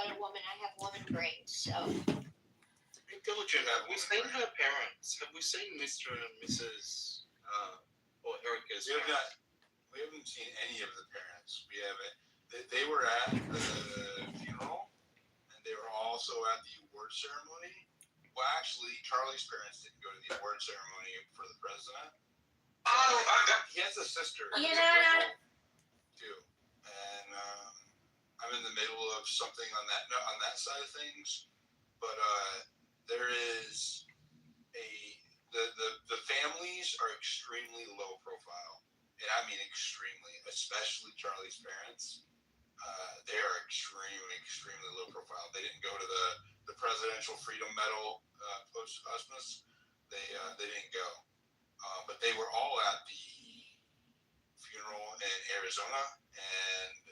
about a woman. I have woman brains, so. Hey, Diligent, have we seen her parents? Have we seen Mr. and Mrs. Or Erica's parents? We haven't seen any of the parents. We haven't. They were at the funeral, and they were also at the award ceremony. Well, actually, Charlie's parents didn't go to the award ceremony for the president. Oh, he has a sister. You know. Too, and I'm in the middle of something on that side of things, but there is the families are extremely low profile, and I mean extremely, especially Charlie's parents. They are extremely low profile. They didn't go to the Presidential Freedom Medal post hospice. They didn't go, but they were all at the funeral in Arizona, and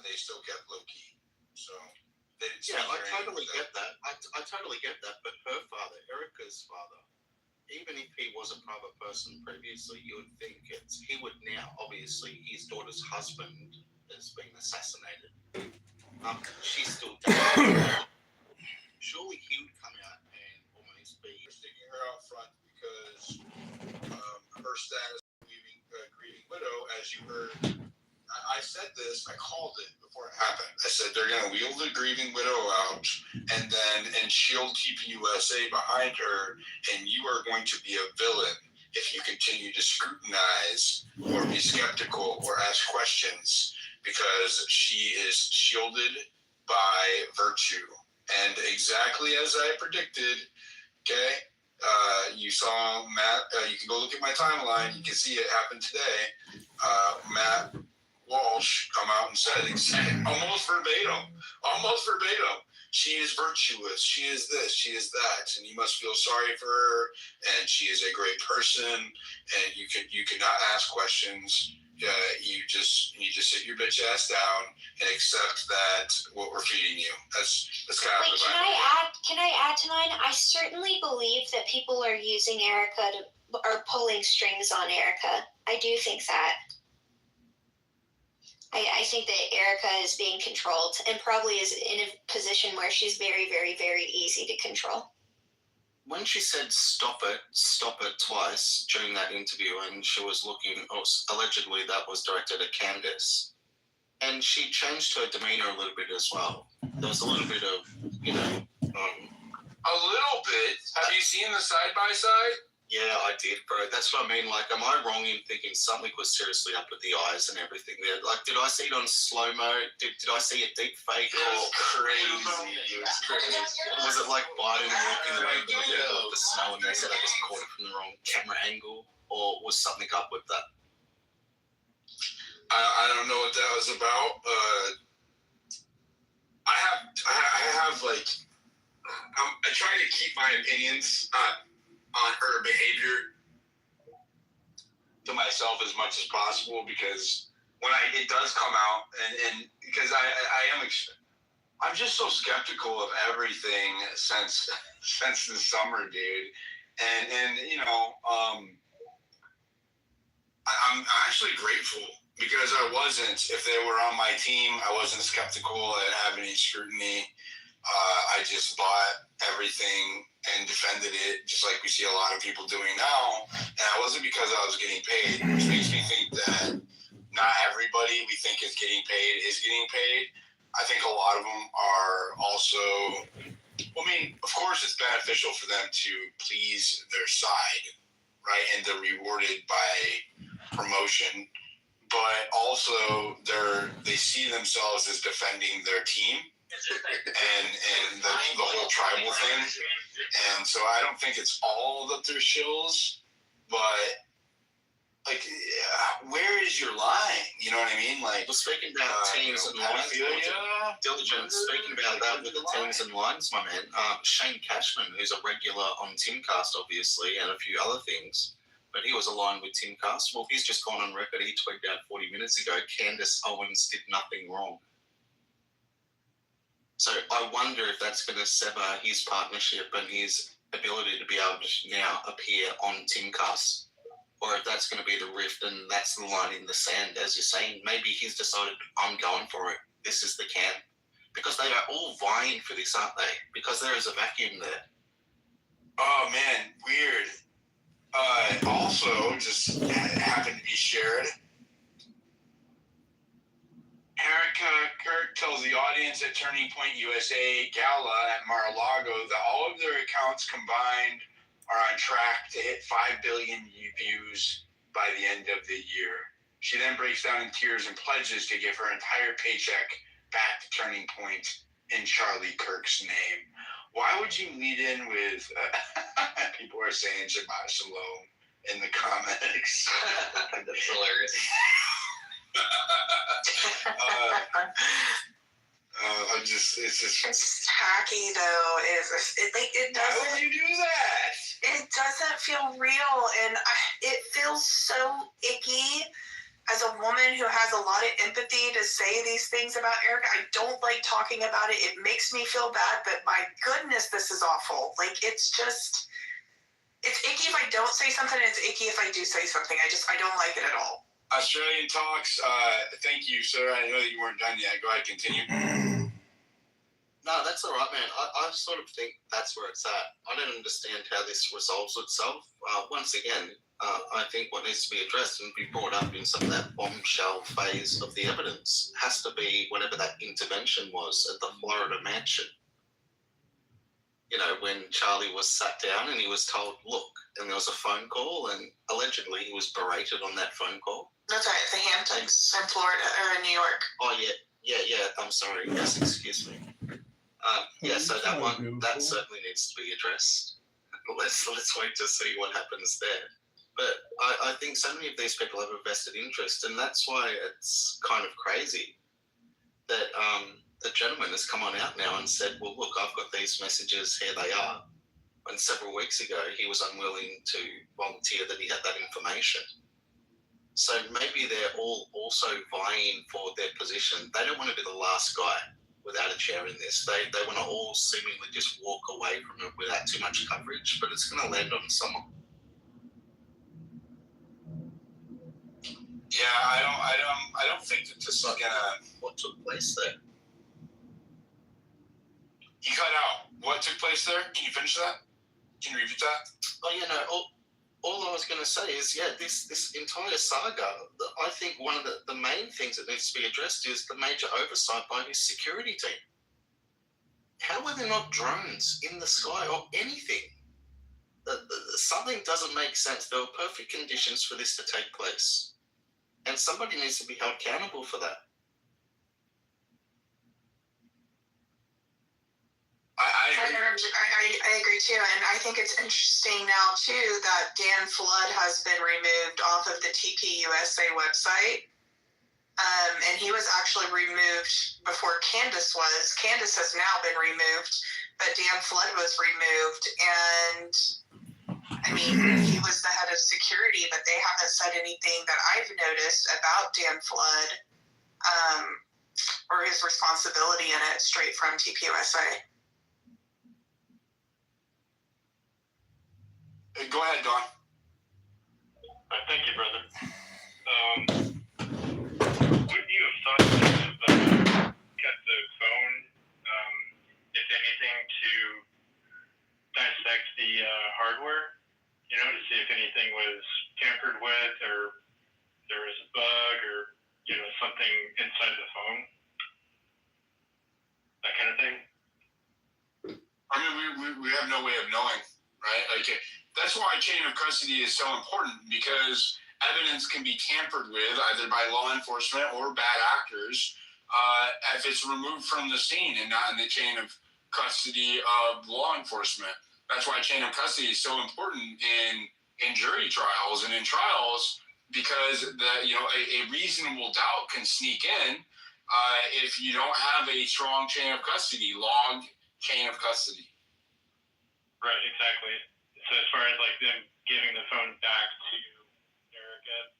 they still kept low key. So they didn't. Yeah, I totally get that. I totally get that. But her father, Erica's father, even if he was a private person previously, you would think he would now. Obviously, his daughter's husband has been assassinated. She's still dead. Surely he would come out and almost be sticking her out front because her status grieving widow, as you heard. I said this, I called it before it happened. I said they're going to wheel the grieving widow out and shield TPUSA behind her, and you are going to be a villain if you continue to scrutinize or be skeptical or ask questions, because she is shielded by virtue. And exactly as I predicted, okay, you saw Matt, you can go look at my timeline, you can see it happen today. Matt Walsh come out and said almost verbatim, she is virtuous, she is this, she is that, and you must feel sorry for her, and she is a great person, and you cannot ask questions. You just sit your bitch ass down and accept that what we're feeding you. That's kind of the vibe. Can I add to mine? I certainly believe that people are using Erica or pulling strings on Erica. I do think that. I think that Erica is being controlled and probably is in a position where she's very, very, very easy to control. When she said stop it twice during that interview, and she was looking, allegedly that was directed at Candace, and she changed her demeanor a little bit as well. There was a little bit of, a little bit. Have you seen the side by side? Yeah, I did, bro. That's what I mean. Like, am I wrong in thinking something was seriously up with the eyes and everything there? Like, did I see it on slow-mo? Did I see a deep fake? It was crazy. It was crazy. Was it like Biden walking away in the middle of the snow and they said I just caught it from the wrong camera angle? Or was something up with that? I don't know what that was about. I try to keep my opinions on her behavior to myself as much as possible, because when it does come out, and because I'm just so skeptical of everything since the summer, dude, and I'm actually grateful, because I wasn't. If they were on my team, I wasn't skeptical. I didn't have any scrutiny. I just bought everything and defended it, just like we see a lot of people doing now. And it wasn't because I was getting paid, which makes me think that not everybody we think is getting paid. I think a lot of them are also, I mean, of course it's beneficial for them to please their side, right? And they're rewarded by promotion, but also they see themselves as defending their team and the whole tribal thing. And so I don't think it's all that they're shills, but like, where is your line? You know what I mean? Like, well, speaking about teams and lines, Diligent, speaking about that with the teams and lines, my man, Shane Cashman, who's a regular on Timcast, obviously, and a few other things, but he was aligned with Timcast. Well, he's just gone on record. He tweeted out 40 minutes ago, Candace Owens did nothing wrong. So I wonder if that's going to sever his partnership and his ability to be able to now appear on Timcast, or if that's going to be the rift and that's the line in the sand, as you're saying. Maybe he's decided, I'm going for it. This is the camp. Because they are all vying for this, aren't they? Because there is a vacuum there. Oh man, weird. Also, just happened to be shared. Erica Kirk tells the audience at Turning Point USA Gala at Mar-a-Lago that all of their accounts combined are on track to hit 5 billion views by the end of the year. She then breaks down in tears and pledges to give her entire paycheck back to Turning Point in Charlie Kirk's name. Why would you lead in with people are saying Shabbat Shalom in the comics? That's hilarious. It's tacky though. It doesn't. Why would you do that? It doesn't feel real, and it feels so icky. As a woman who has a lot of empathy to say these things about Erica, I don't like talking about it. It makes me feel bad, but my goodness, this is awful. Like, it's icky if I don't say something, and it's icky if I do say something. I don't like it at all. Australian Talks, thank you, sir. I know that you weren't done yet. Go ahead, continue. No, that's all right, man. I sort of think that's where it's at. I don't understand how this resolves itself. Once again, I think what needs to be addressed and be brought up in some of that bombshell phase of the evidence has to be whatever that intervention was at the Florida mansion. You know, when Charlie was sat down and he was told, look, and there was a phone call, and allegedly he was berated on that phone call. That's right, the Hamptons in Florida, or in New York. Oh, yeah, I'm sorry. Yes, excuse me. So that certainly needs to be addressed. Let's wait to see what happens there. But I think so many of these people have a vested interest, and that's why it's kind of crazy that the gentleman has come on out now and said, well, look, I've got these messages, here they are. When several weeks ago he was unwilling to volunteer that he had that information. So maybe they're all also vying for their position. They don't want to be the last guy without a chair in this. They want to all seemingly just walk away from it without too much coverage, but it's going to land on someone. Yeah, I don't think that this is gonna. What took place there? You cut out. What took place there? Can you finish that? Can you repeat that? Oh, all I was going to say is, this entire saga, I think one of the main things that needs to be addressed is the major oversight by his security team. How are there not drones in the sky or anything? Something doesn't make sense. There were perfect conditions for this to take place. And somebody needs to be held accountable for that. I agree too, and I think it's interesting now too that Dan Flood has been removed off of the TPUSA website, and he was actually removed before Candace was. Candace has now been removed, but Dan Flood was removed, and I mean, he was the head of security, but they haven't said anything that I've noticed about Dan Flood or his responsibility in it straight from TPUSA. Go ahead, Don. Thank you, brother. Would you have thought to cut the phone, if anything, to dissect the hardware, to see if anything was tampered with or there was a bug or, something inside the phone? That kind of thing? I mean, we have no way of knowing, right? Like, that's why chain of custody is so important, because evidence can be tampered with either by law enforcement or bad actors if it's removed from the scene and not in the chain of custody of law enforcement. That's why chain of custody is so important in jury trials and in trials, because a reasonable doubt can sneak in if you don't have a strong chain of custody, logged chain of custody. Right, exactly. So as far as like them giving the phone back to Erica,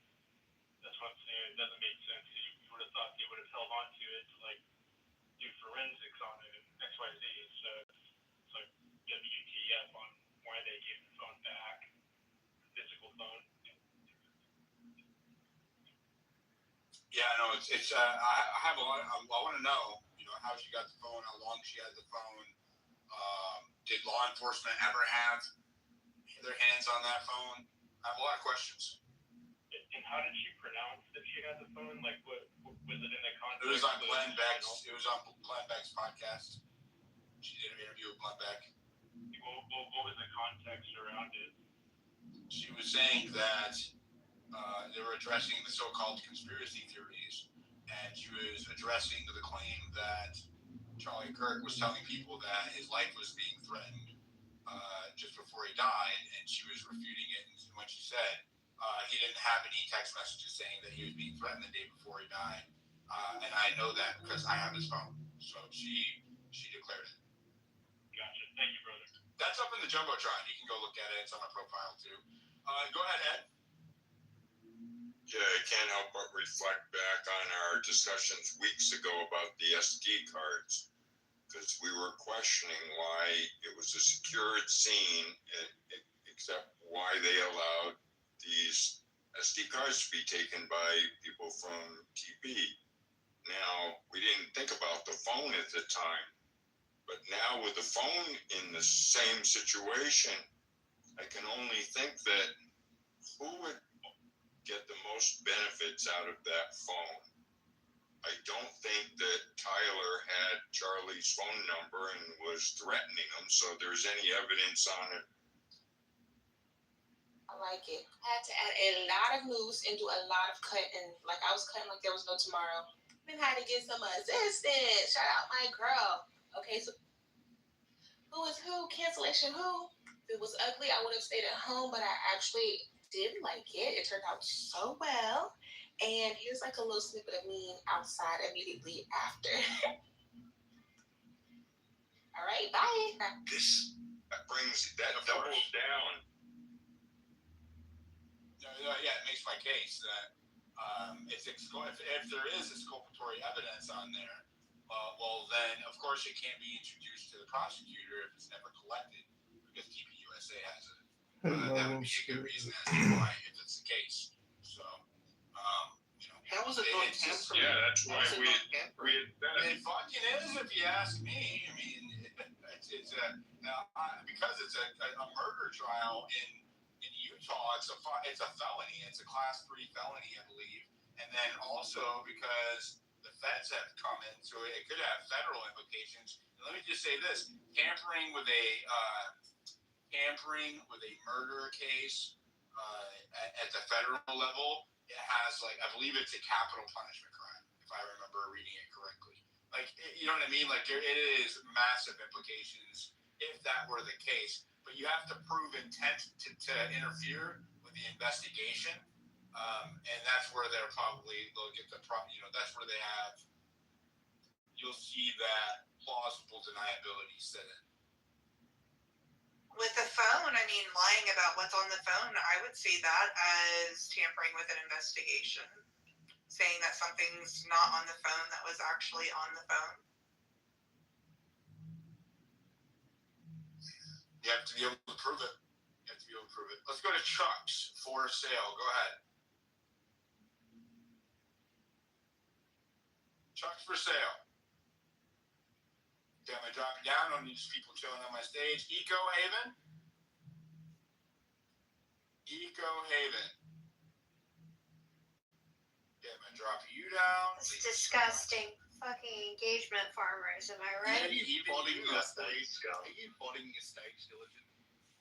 that's what I'm saying. It doesn't make sense. You would have thought they would have held on to it to like do forensics on it and XYZ. So it's like WTF on why they gave the phone back, physical phone. Yeah, no, it's I have a lot. I want to know, how she got the phone, how long she had the phone. Did law enforcement ever have their hands on that phone? I have a lot of questions. And how did she pronounce that she had the phone? Like, what was it in the context? It was on Glenn Beck's. It was on Glenn Beck's podcast. She did an interview with Glenn Beck. What was the context around it? She was saying that they were addressing the so-called conspiracy theories, and she was addressing the claim that Charlie Kirk was telling people that his life was being threatened just before he died, and she was refuting it. And when she said he didn't have any text messages saying that he was being threatened the day before he died, and I know that because I have his phone. So she declared it. Gotcha. Thank you, brother. That's up in the Jumbotron. You can go look at it. It's on my profile too. Go ahead, Ed. Yeah, I can't help but reflect back on our discussions weeks ago about the SD cards, because we were questioning why it was a secured scene, except why they allowed these SD cards to be taken by people from TP. Now, we didn't think about the phone at the time, but now with the phone in the same situation, I can only think that who would get the most benefits out of that phone? I don't think that Tyler had Charlie's phone number and was threatening him, so there's any evidence on it. I like it. I had to add a lot of moves and do a lot of cutting. Like I was cutting like there was no tomorrow. Then had to get some assistance. Shout out my girl. Okay, so who is who? Cancellation who? If it was ugly, I would have stayed at home, but I actually did like it. It turned out so well. And here's like a little snippet of me outside immediately after. All right, bye. That brings that doubles down. Yeah, it makes my case that if there is exculpatory evidence on there, well then of course it can't be introduced to the prosecutor if it's never collected, because TPUSA has it. That would be a good reason as to why, if it's the case. So, How was it not tampering? Yeah, that's why we had said it fucking is, if you ask me. I mean, because it's a murder trial in Utah. It's a felony. It's a class 3 felony, I believe. And then also because the feds have come in, so it could have federal implications. And let me just say this: tampering with a murder case at the federal level, it has, like, I believe it's a capital punishment crime, if I remember reading it correctly. Like, you know what I mean? Like, it is massive implications if that were the case. But you have to prove intent to interfere with the investigation, and that's where they'll get that's where they have. You'll see that plausible deniability set in. With the phone, I mean, lying about what's on the phone, I would see that as tampering with an investigation. Saying that something's not on the phone that was actually on the phone. You have to be able to prove it. Let's go to Chuck's for sale. Go ahead. Chuck's for sale. Okay, I'm going to drop it down. I don't need just people chilling on my stage. Eco Haven. Okay, I'm going to drop you down. It's disgusting. Fucking engagement farmers, am I right? Even your stage diligent.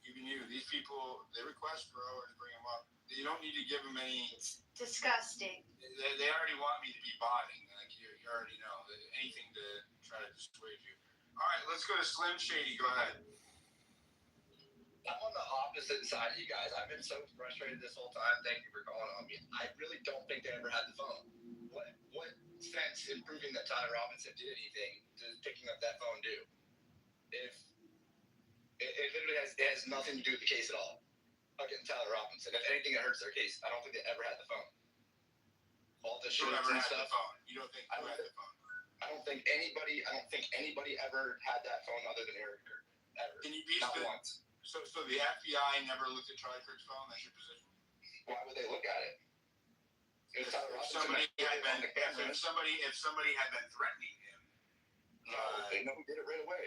Even you, these people, they request growers, bring them up. You don't need to give them any. It's disgusting. They already want me to be botting. Like you already know. Anything to try to dissuade you. All right, let's go to Slim Shady. Go ahead. I'm on the opposite side of you guys. I've been so frustrated this whole time. Thank you for calling on me. I really don't think they ever had the phone. What sense in proving that Tyler Robinson did anything does picking up that phone do? If it literally has nothing to do with the case at all. Fucking Tyler Robinson. If anything, it hurts their case. I don't think they ever had the phone. All the shit and stuff. You don't think you had the phone? I don't think anybody ever had that phone other than Eric Kirk. Ever. Can you be not once? So the FBI never looked at Charlie Kirk's phone. That's your position. Why would they look at it? If If somebody had been threatening him, No, they know who did it right away.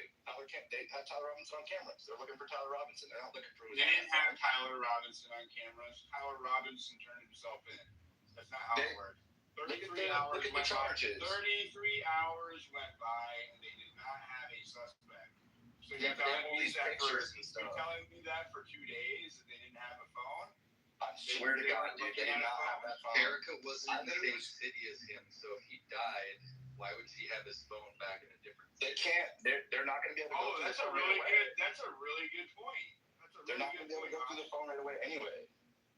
They had Tyler Robinson on cameras. They're looking for Tyler Robinson. They're not looking for. They didn't have Tyler Robinson on cameras. Tyler Robinson turned himself in. That's not how it worked. 33 hours look at went the charges. by. 33 hours went by, and they did not have a suspect. So you're telling me that you're telling me that for 2 days that they didn't have a phone? I swear to God, dude, they did not have that phone. Erica wasn't in the same city as him, so if he died, why would she have his phone back in a different city? They can't. They're not going to be able to go through the phone right away. That's a really good point. They're not going to be able to go through the phone right away anyway.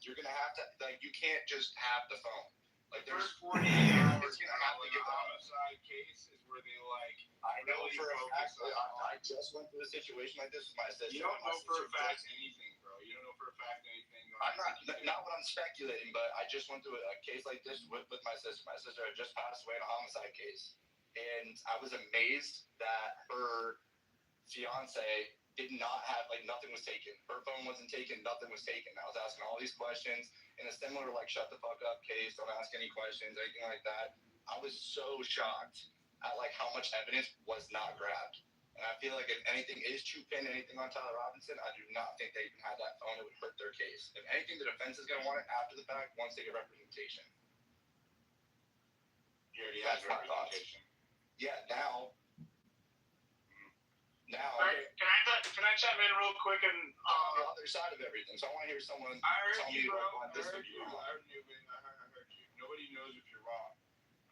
You're going to have to, like, you can't just have the phone. Like, the there's 48 hours going to have to get the homicide case is where they, like, I know really for a fact, focus on. I just went through a situation like this with my sister. You don't know for a fact anything, bro. You don't know for a fact anything. I'm not what I'm speculating, but I just went through a case like this with my sister. My sister had just passed away in a homicide case. And I was amazed that her fiance did not have, like, nothing was taken. Her phone wasn't taken, nothing was taken. I was asking all these questions in a similar, like, shut the fuck up case, don't ask any questions, anything like that. I was so shocked at, like, how much evidence was not grabbed. And I feel like if anything is to pin anything on Tyler Robinson, I do not think they even had that phone. It would hurt their case. If anything, the defense is going to want it after the fact once they get representation. You already had representation. Yeah, now. Okay, can I chime in real quick and on the other side of everything? So I want to hear someone tell me bro. what this would be wrong. I heard you. Nobody knows if you're wrong,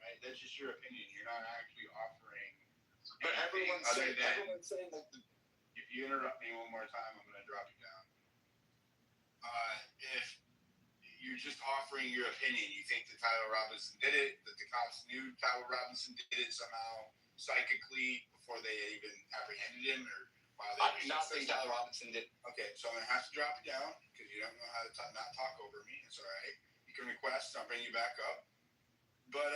right? That's just your opinion. You're not actually offering. But everyone's saying like if you interrupt me one more time, I'm gonna drop you down. If you're just offering your opinion, you think that Tyler Robinson did it, that the cops knew Tyler Robinson did it somehow psychically before they had even apprehended him, or while they I do not think Tyler Robinson did. Okay, so I'm gonna have to drop you down because you don't know how to not talk over me. It's all right. You can request, I'll bring you back up. But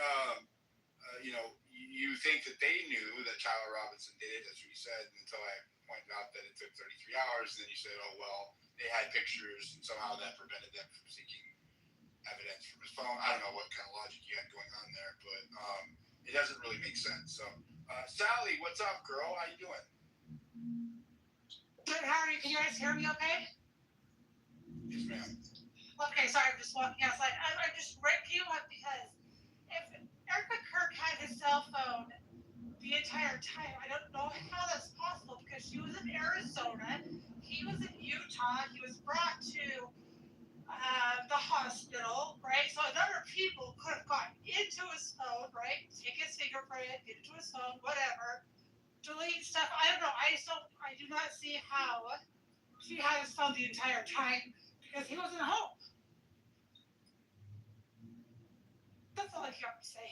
you think that they knew that Tyler Robinson did it. That's what you said until I pointed out that it took 33 hours. And then you said, oh well, they had pictures and somehow that prevented them from seeking evidence from his phone. I don't know what kind of logic you had going on there, but it doesn't really make sense. So, Sally, what's up, girl? How you doing? Good. How are you? Can you guys hear me okay? Yes, ma'am. Okay, sorry, I'm just walking outside. I just read you up because if Erica Kirk had his cell phone the entire time, I don't know how that's possible because she was in Arizona, he was in Utah, he was brought to the hospital, right? So a number of people could have gotten into his phone, right? Take his fingerprint, get into his phone, whatever, delete stuff. I don't know. I do not see how she had his phone the entire time because he wasn't home. That's all I have to say.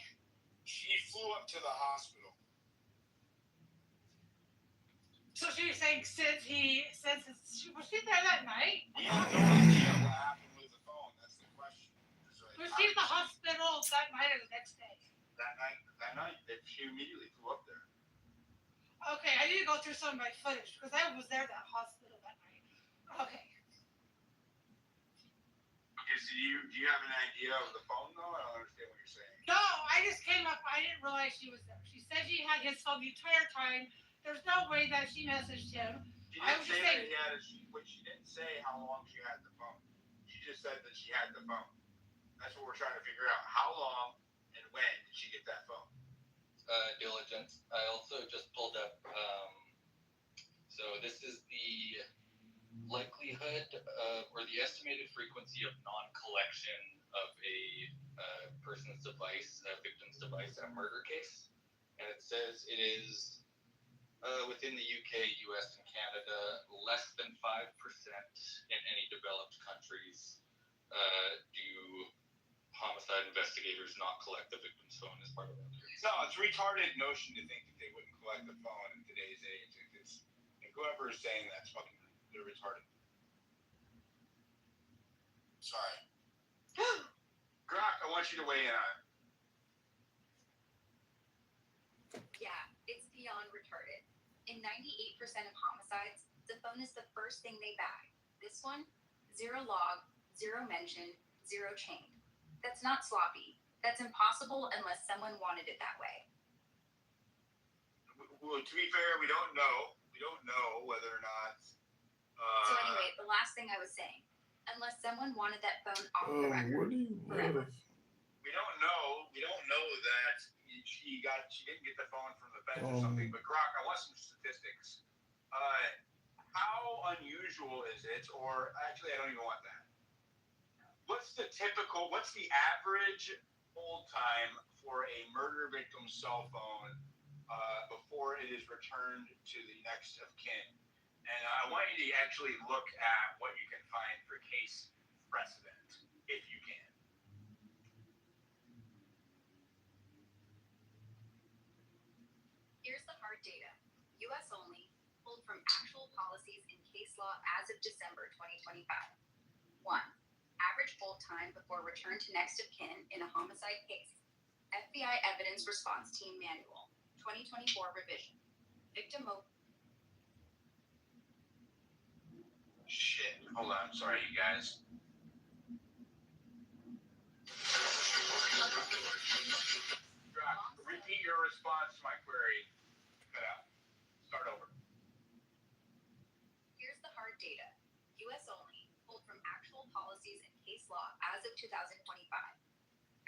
She flew up to the hospital. So she's saying was she there that night? We have no idea what happened with the phone. That's the question. Was she in the hospital that night or the next day? That night, she immediately flew up there. Okay, I need to go through some of my footage because I was there at that hospital that night. Okay. Okay, so do you have an idea of the phone though? I don't understand what you're saying. No, I just came up. I didn't realize she was there. She said she had his phone the entire time. There's no way that she messaged him. She didn't say that he had it. She didn't say how long she had the phone. She just said that she had the phone. That's what we're trying to figure out. How long and when did she get that phone? Diligence. I also just pulled up. So this is the likelihood or the estimated frequency of non-collection of a person's device, a victim's device in a murder case. And it says it is within the UK, US, and Canada, less than 5% in any developed countries do homicide investigators not collect the victim's phone as part of that. No, it's a retarded notion to think that they wouldn't collect the phone in today's age. And whoever is saying that's fucking, they're retarded. Sorry. Grok, I want you to weigh in on it. Yeah, it's beyond retarded. In 98% of homicides, the phone is the first thing they bag. This one, 0 log, 0 mention, 0 chain. That's not sloppy. That's impossible unless someone wanted it that way. Well, to be fair, we don't know. We don't know whether or not. So anyway, the last thing I was saying, unless someone wanted that phone off the record forever. We don't know. We don't know that she didn't get the phone from the feds or something. But Grok, I want some statistics. How unusual is it? Or actually, I don't even want that. What's the average hold time for a murder victim's cell phone before it is returned to the next of kin? And I want you to actually look at what you can find for case precedent, if you can. Here's the hard data. U.S. only, pulled from actual policies and case law as of December 2025. 1. Average hold time before return to next of kin in a homicide case. FBI Evidence Response Team Manual, 2024 revision. Victim Shit. Hold on. I'm sorry, you guys. Repeat your response to my query. Cut out. Start over. Here's the hard data. U.S. only, pulled from actual policies and case law as of 2025.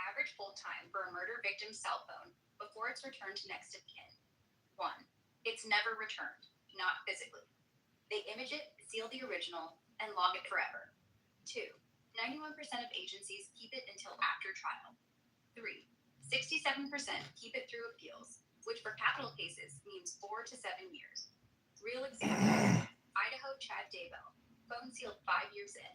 Average hold time for a murder victim's cell phone before it's returned to next of kin. 1. It's never returned, not physically. They image it, seal the original, and log it forever. 2. 91% of agencies keep it until after trial. 3. 67% keep it through appeals, which for capital cases means 4 to 7 years. Real examples: Idaho Chad Daybell, phone sealed 5 years in.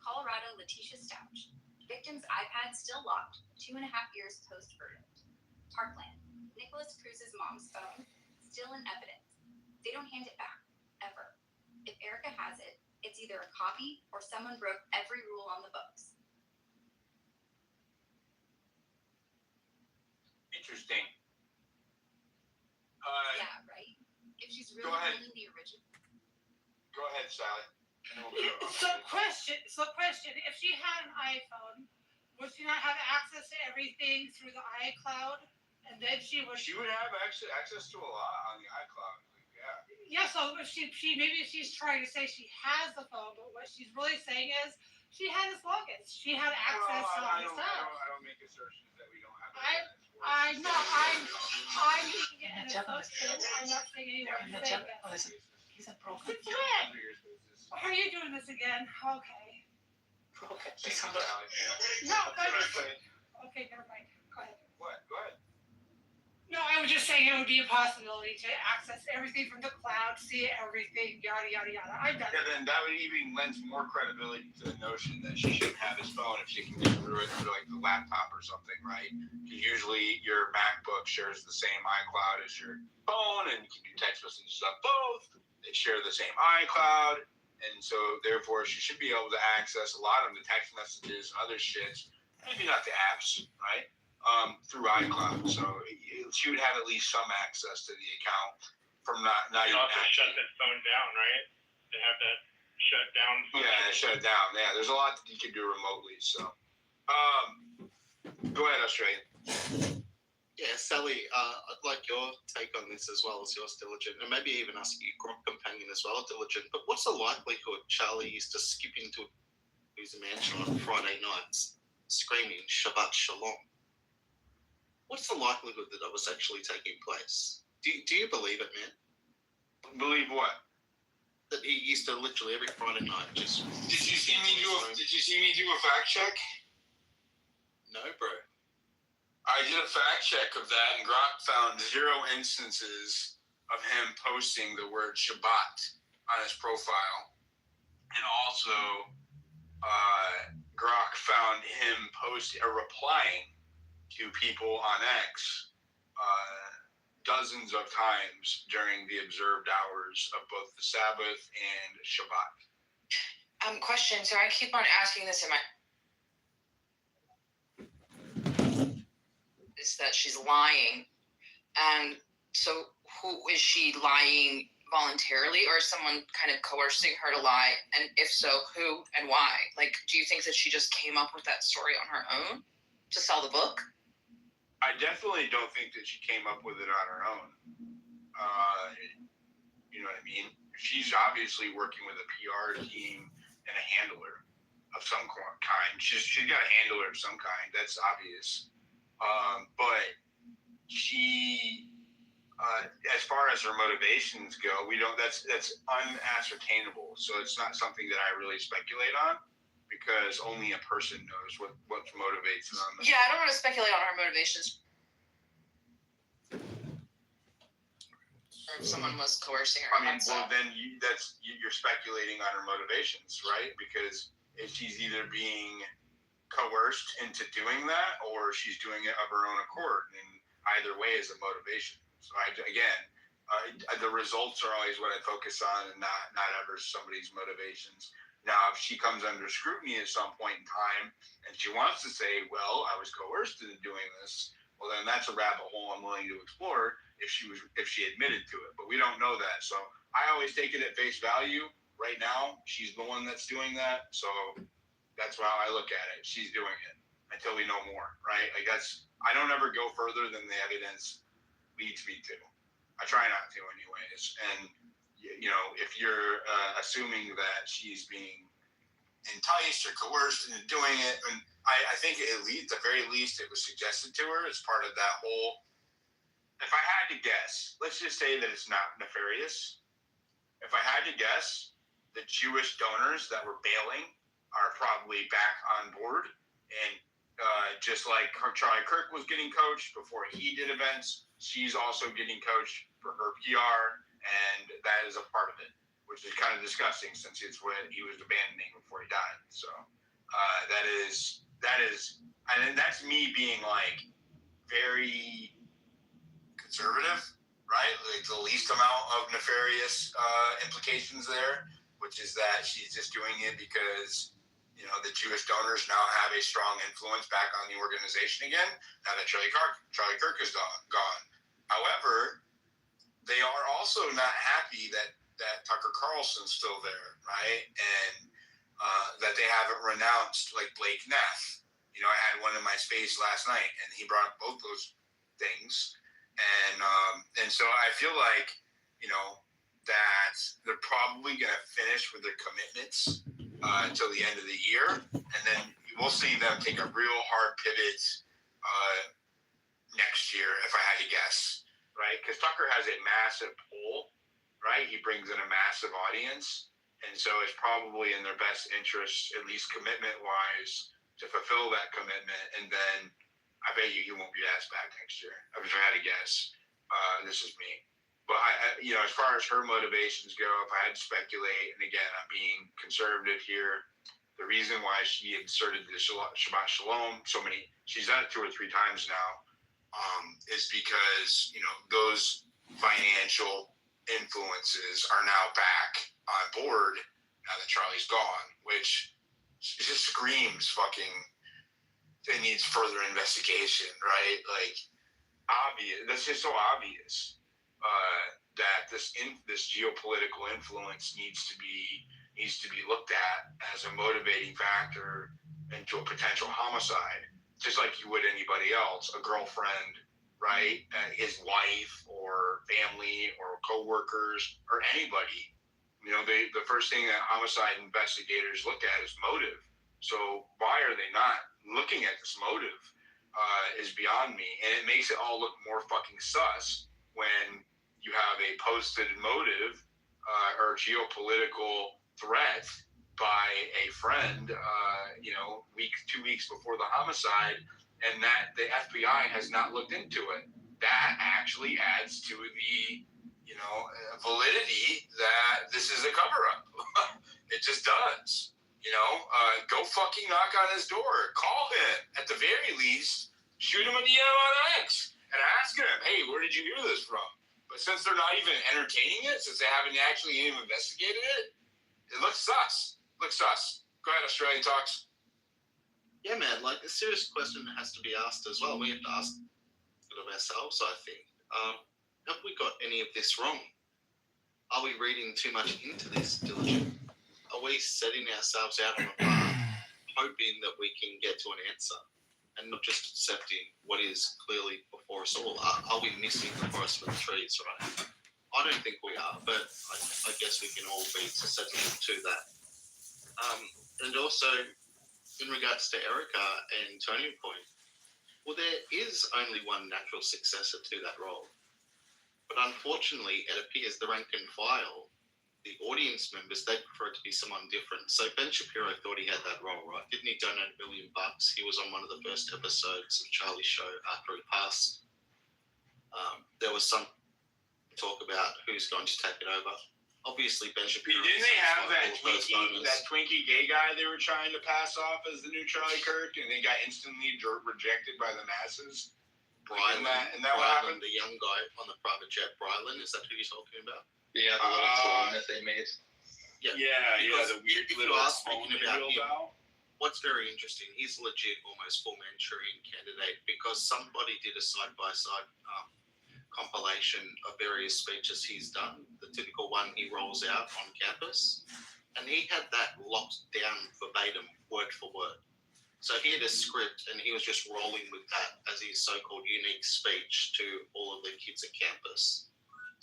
Colorado Letitia Stouch, victim's iPad still locked 2.5 years post-verdict. Parkland, Nicholas Cruz's mom's phone, still in evidence. They don't hand it back, ever. If Erica has it, it's either a copy or someone broke every rule on the books. Interesting. Yeah, right? If she's really Go ahead. holding the original. Go ahead, Sally. So question, if she had an iPhone, would she not have access to everything through the iCloud? And then she would have access to a lot on the iCloud. Yeah. Yeah, so if she maybe she's trying to say she has the phone, but what she's really saying is she had his logins. She had access to all the stuff. I don't make assertions that we don't have. I'm making it an assumption. I'm not saying anyone is saying this. He's a broken. Since when? Are you doing this again? Okay. Broken. No, okay, never mind. Go ahead. What? Go ahead. No, I was just saying it would be a possibility to access everything from the cloud, see everything, yada, yada, yada. I'm done. Yeah, then that would even lend more credibility to the notion that she shouldn't have his phone if she can get through it through like the laptop or something, right? Because usually your MacBook shares the same iCloud as your phone, and you can do text messages on both. They share the same iCloud, and so therefore she should be able to access a lot of the text messages and other shits, maybe not the apps, right? Through iCloud, so she would have at least some access to the account from not You even. also shut that phone down, right? They have that shut down. Yeah, shut it down. Yeah, there's a lot that you can do remotely. So, go ahead, Australian. Yeah, Sally, I'd like your take on this as well as yours, Diligent, and maybe even ask you, Grok companion as well, Diligent. But what's the likelihood Charlie used to skip into his mansion on Friday nights, screaming Shabbat Shalom? What's the likelihood that was actually taking place? Do you believe it, man? Believe what? That he used to literally every Friday night just. Did you see me do a fact check? No, bro. I did a fact check of that, and Grok found 0 instances of him posting the word Shabbat on his profile, and also Grok found him replying to people on X dozens of times during the observed hours of both the Sabbath and Shabbat. Question. So I keep on asking this is that she's lying, and so who is she lying voluntarily, or is someone kind of coercing her to lie? And if so, who and why? Like, do you think that she just came up with that story on her own to sell the book? I definitely don't think that she came up with it on her own. You know what I mean? She's obviously working with a PR team and a handler of some kind. She's got a handler of some kind. That's obvious. But she, as far as her motivations go, we don't. That's unascertainable. So it's not something that I really speculate on, because only a person knows what motivates them. Yeah, I don't want to speculate on her motivations. Or if someone was coercing her. I mean, well, then you're speculating on her motivations, right? Because if she's either being coerced into doing that, or she's doing it of her own accord, and either way is a motivation. So the results are always what I focus on, and not ever somebody's motivations. Now, if she comes under scrutiny at some point in time, and she wants to say, "Well, I was coerced into doing this," well, then that's a rabbit hole I'm willing to explore if she admitted to it. But we don't know that, so I always take it at face value. Right now, she's the one that's doing that, so that's how I look at it. She's doing it until we know more, right? Like I don't ever go further than the evidence leads me to. I try not to, anyways. And you know, if you're assuming that she's being enticed or coerced into doing it, and I think at the very least it was suggested to her as part of that whole. If I had to guess, let's just say that it's not nefarious. If I had to guess, the Jewish donors that were bailing are probably back on board, and just like Charlie Kirk was getting coached before he did events, she's also getting coached for her PR, and that is a part of it, which is kind of disgusting since it's what he was abandoning before he died. So that is, and that's me being like very conservative, right? Like the least amount of nefarious implications there, which is that she's just doing it because, you know, the Jewish donors now have a strong influence back on the organization again, now that Charlie Kirk is gone. However, they are also not happy that Tucker Carlson's still there, right? And that they haven't renounced, like, Blake Neff. You know, I had one in my space last night, and he brought up both those things. And so I feel like, you know, that they're probably going to finish with their commitments until the end of the year, and then we'll see them take a real hard pivot next year, if I had to guess, right? Because Tucker has a massive pull, right? He brings in a massive audience, and so it's probably in their best interest, at least commitment-wise, to fulfill that commitment, and then I bet you he won't be asked back next year. If I had to guess, this is me. But you know, as far as her motivations go, if I had to speculate, and again, I'm being conservative here, the reason why she inserted the Shabbat Shalom she's done it 2 or 3 times now, is because, you know, those financial influences are now back on board now that Charlie's gone, which just screams fucking. It needs further investigation, right? Like, obvious. That's just so obvious that this geopolitical influence needs to be looked at as a motivating factor into a potential homicide, just like you would anybody else, a girlfriend, right? His wife or family or coworkers or anybody. You know, the first thing that homicide investigators look at is motive. So why are they not looking at this motive is beyond me. And it makes it all look more fucking sus when you have a posted motive or geopolitical threat by a friend, 2 weeks before the homicide, and that the FBI has not looked into it. That actually adds to the, validity that this is a cover-up. It just does. Go fucking knock on his door. Call him. At the very least, shoot him a DM on X and ask him, hey, where did you hear this from? But since they're not even entertaining it, since they haven't actually even investigated it, it looks sus. Go ahead, Australian Talks. Yeah, man, a serious question has to be asked as well. We have to ask it of ourselves, I think. Have we got any of this wrong? Are we reading too much into this diligence? Are we setting ourselves out on a path, hoping that we can get to an answer, and not just accepting what is clearly before us all? Are we missing the forest for the trees, right? I don't think we are, but I guess we can all be susceptible to that. And also, in regards to Erica and Turning Point, well, there is only one natural successor to that role. But unfortunately, it appears the rank and file, the audience members, they prefer it to be someone different. So Ben Shapiro thought he had that role, right? Didn't he donate $1 million? He was on one of the first episodes of Charlie's show after he passed. There was some talk about who's going to take it over. Obviously, Ben Shapiro. Didn't they have that Twinkie gay guy they were trying to pass off as the new Charlie Kirk, and they got instantly rejected by the masses? Brylan, and that what happened? The young guy on the private jet, Brylan, is that who you're talking about? Yeah, the little clone that they made. Yeah, the weird little speaking about him, what's very interesting, he's a legit almost full Manchurian candidate because somebody did a side-by-side compilation of various speeches he's done. The typical one he rolls out on campus, and he had that locked down verbatim, word for word. So he had a script, and he was just rolling with that as his so-called unique speech to all of the kids at campus.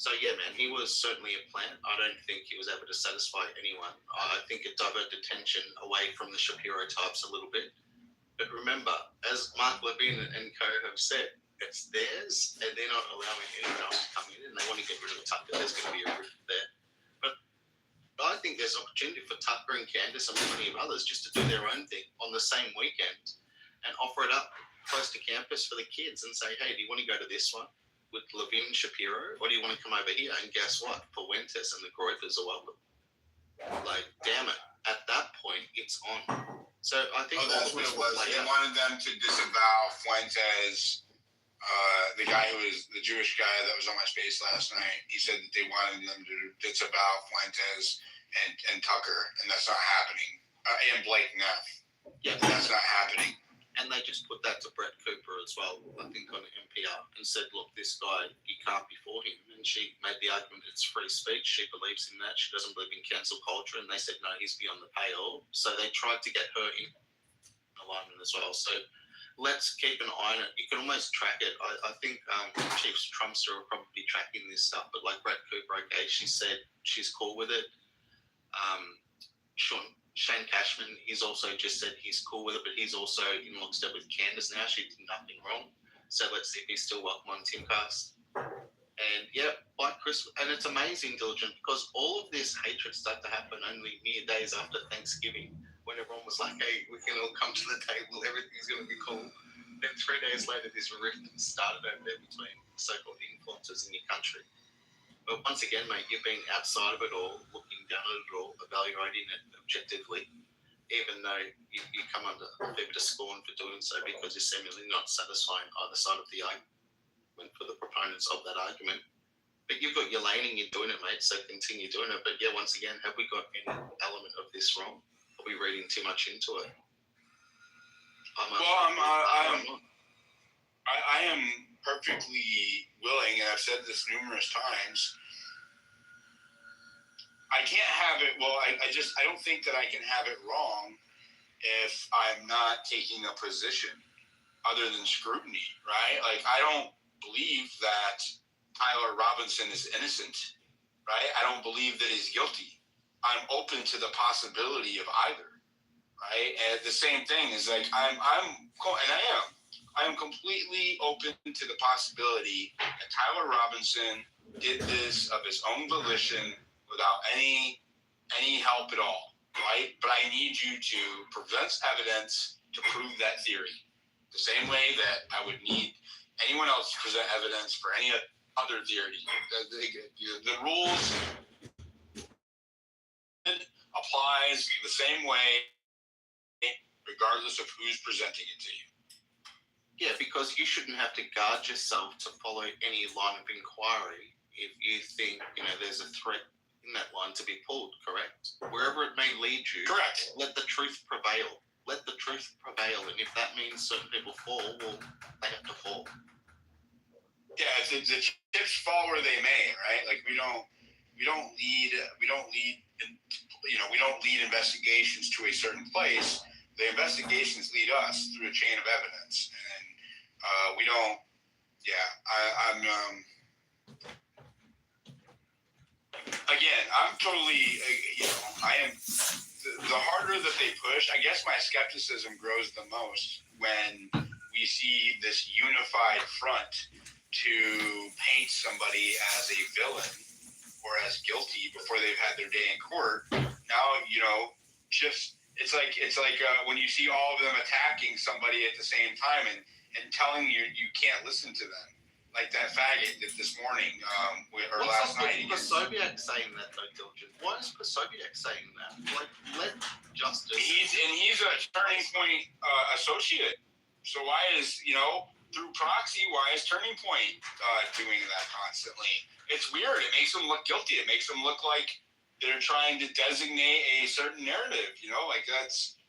So yeah, man, he was certainly a plant. I don't think he was able to satisfy anyone. I think it diverted attention away from the Shapiro types a little bit. But remember, as Mark Levin and co have said, it's theirs, and they're not allowing anyone else to come in, and they want to get rid of Tucker. There's going to be a rift there. But I think there's opportunity for Tucker and Candace and plenty of others just to do their own thing on the same weekend and offer it up close to campus for the kids and say, hey, do you want to go to this one with Levin Shapiro, or do you want to come over here? And guess what? Fuentes and the Groypers are welcome. Like, damn it. At that point, it's on. So I think that's what it was. They wanted them to disavow Fuentes. The guy who was the Jewish guy that was on my space last night, he said that they wanted them to disavow Fuentes and Tucker, and that's not happening. And Blake Neff. Yeah, that's not happening. And they just put that to Brett Cooper as well, I think, on NPR, and said, look, this guy, you can't be for him. And she made the argument it's free speech. She believes in that. She doesn't believe in cancel culture. And they said, no, he's beyond the pale. So they tried to get her in alignment as well. So let's keep an eye on it. You can almost track it. I think Chief Trumpster will probably be tracking this stuff. But like Brett Cooper, okay, she said she's cool with it. Shane Cashman, he's also just said he's cool with it, but he's also in lockstep with Candace now. She did nothing wrong. So let's see if he's still welcome on Timcast. And yeah, by Christmas, and it's amazing, Diligent, because all of this hatred started to happen only mere days after Thanksgiving, when everyone was like, hey, we can all come to the table, everything's going to be cool. Then 3 days later, this rift started over there between so-called influencers in your country. But once again, mate, you've been outside of it all, looking down at it all, evaluating it objectively, even though you come under a bit of scorn for doing so because you're seemingly not satisfying either side of the argument for the proponents of that argument. But you've got your lane and you're doing it, mate, so continue doing it. But yeah, once again, have we got any element of this wrong? Are we reading too much into it? I am perfectly willing, and I've said this numerous times, I can't have it, I don't think that I can have it wrong if I'm not taking a position other than scrutiny, right? Like, I don't believe that Tyler Robinson is innocent, right? I don't believe that he's guilty. I'm open to the possibility of either, right? And the same thing is like, I am completely open to the possibility that Tyler Robinson did this of his own volition without any help at all, right? But I need you to present evidence to prove that theory. The same way that I would need anyone else to present evidence for any other theory. The rules applies the same way regardless of who's presenting it to you. Yeah, because you shouldn't have to guard yourself to follow any line of inquiry if you think, there's a threat in that line to be pulled, correct? Wherever it may lead you, correct. Let the truth prevail. Let the truth prevail, and if that means certain people fall, well, they have to fall. Yeah, the chips fall where they may, right? Like we don't lead investigations to a certain place. The investigations lead us through a chain of evidence, and we don't. Yeah, again, I'm totally, I am, the harder that they push, I guess my skepticism grows the most when we see this unified front to paint somebody as a villain or as guilty before they've had their day in court. Now, just, it's like when you see all of them attacking somebody at the same time and telling you can't listen to them. Like that faggot did this morning, or last night. What's Posobiec saying that though, Diligent? Why is Posobiec saying that? Like, let justice. He's a Turning Point associate. So why is, through proxy, why is Turning Point doing that constantly? It's weird. It makes them look guilty. It makes them look like they're trying to designate a certain narrative. Like that's,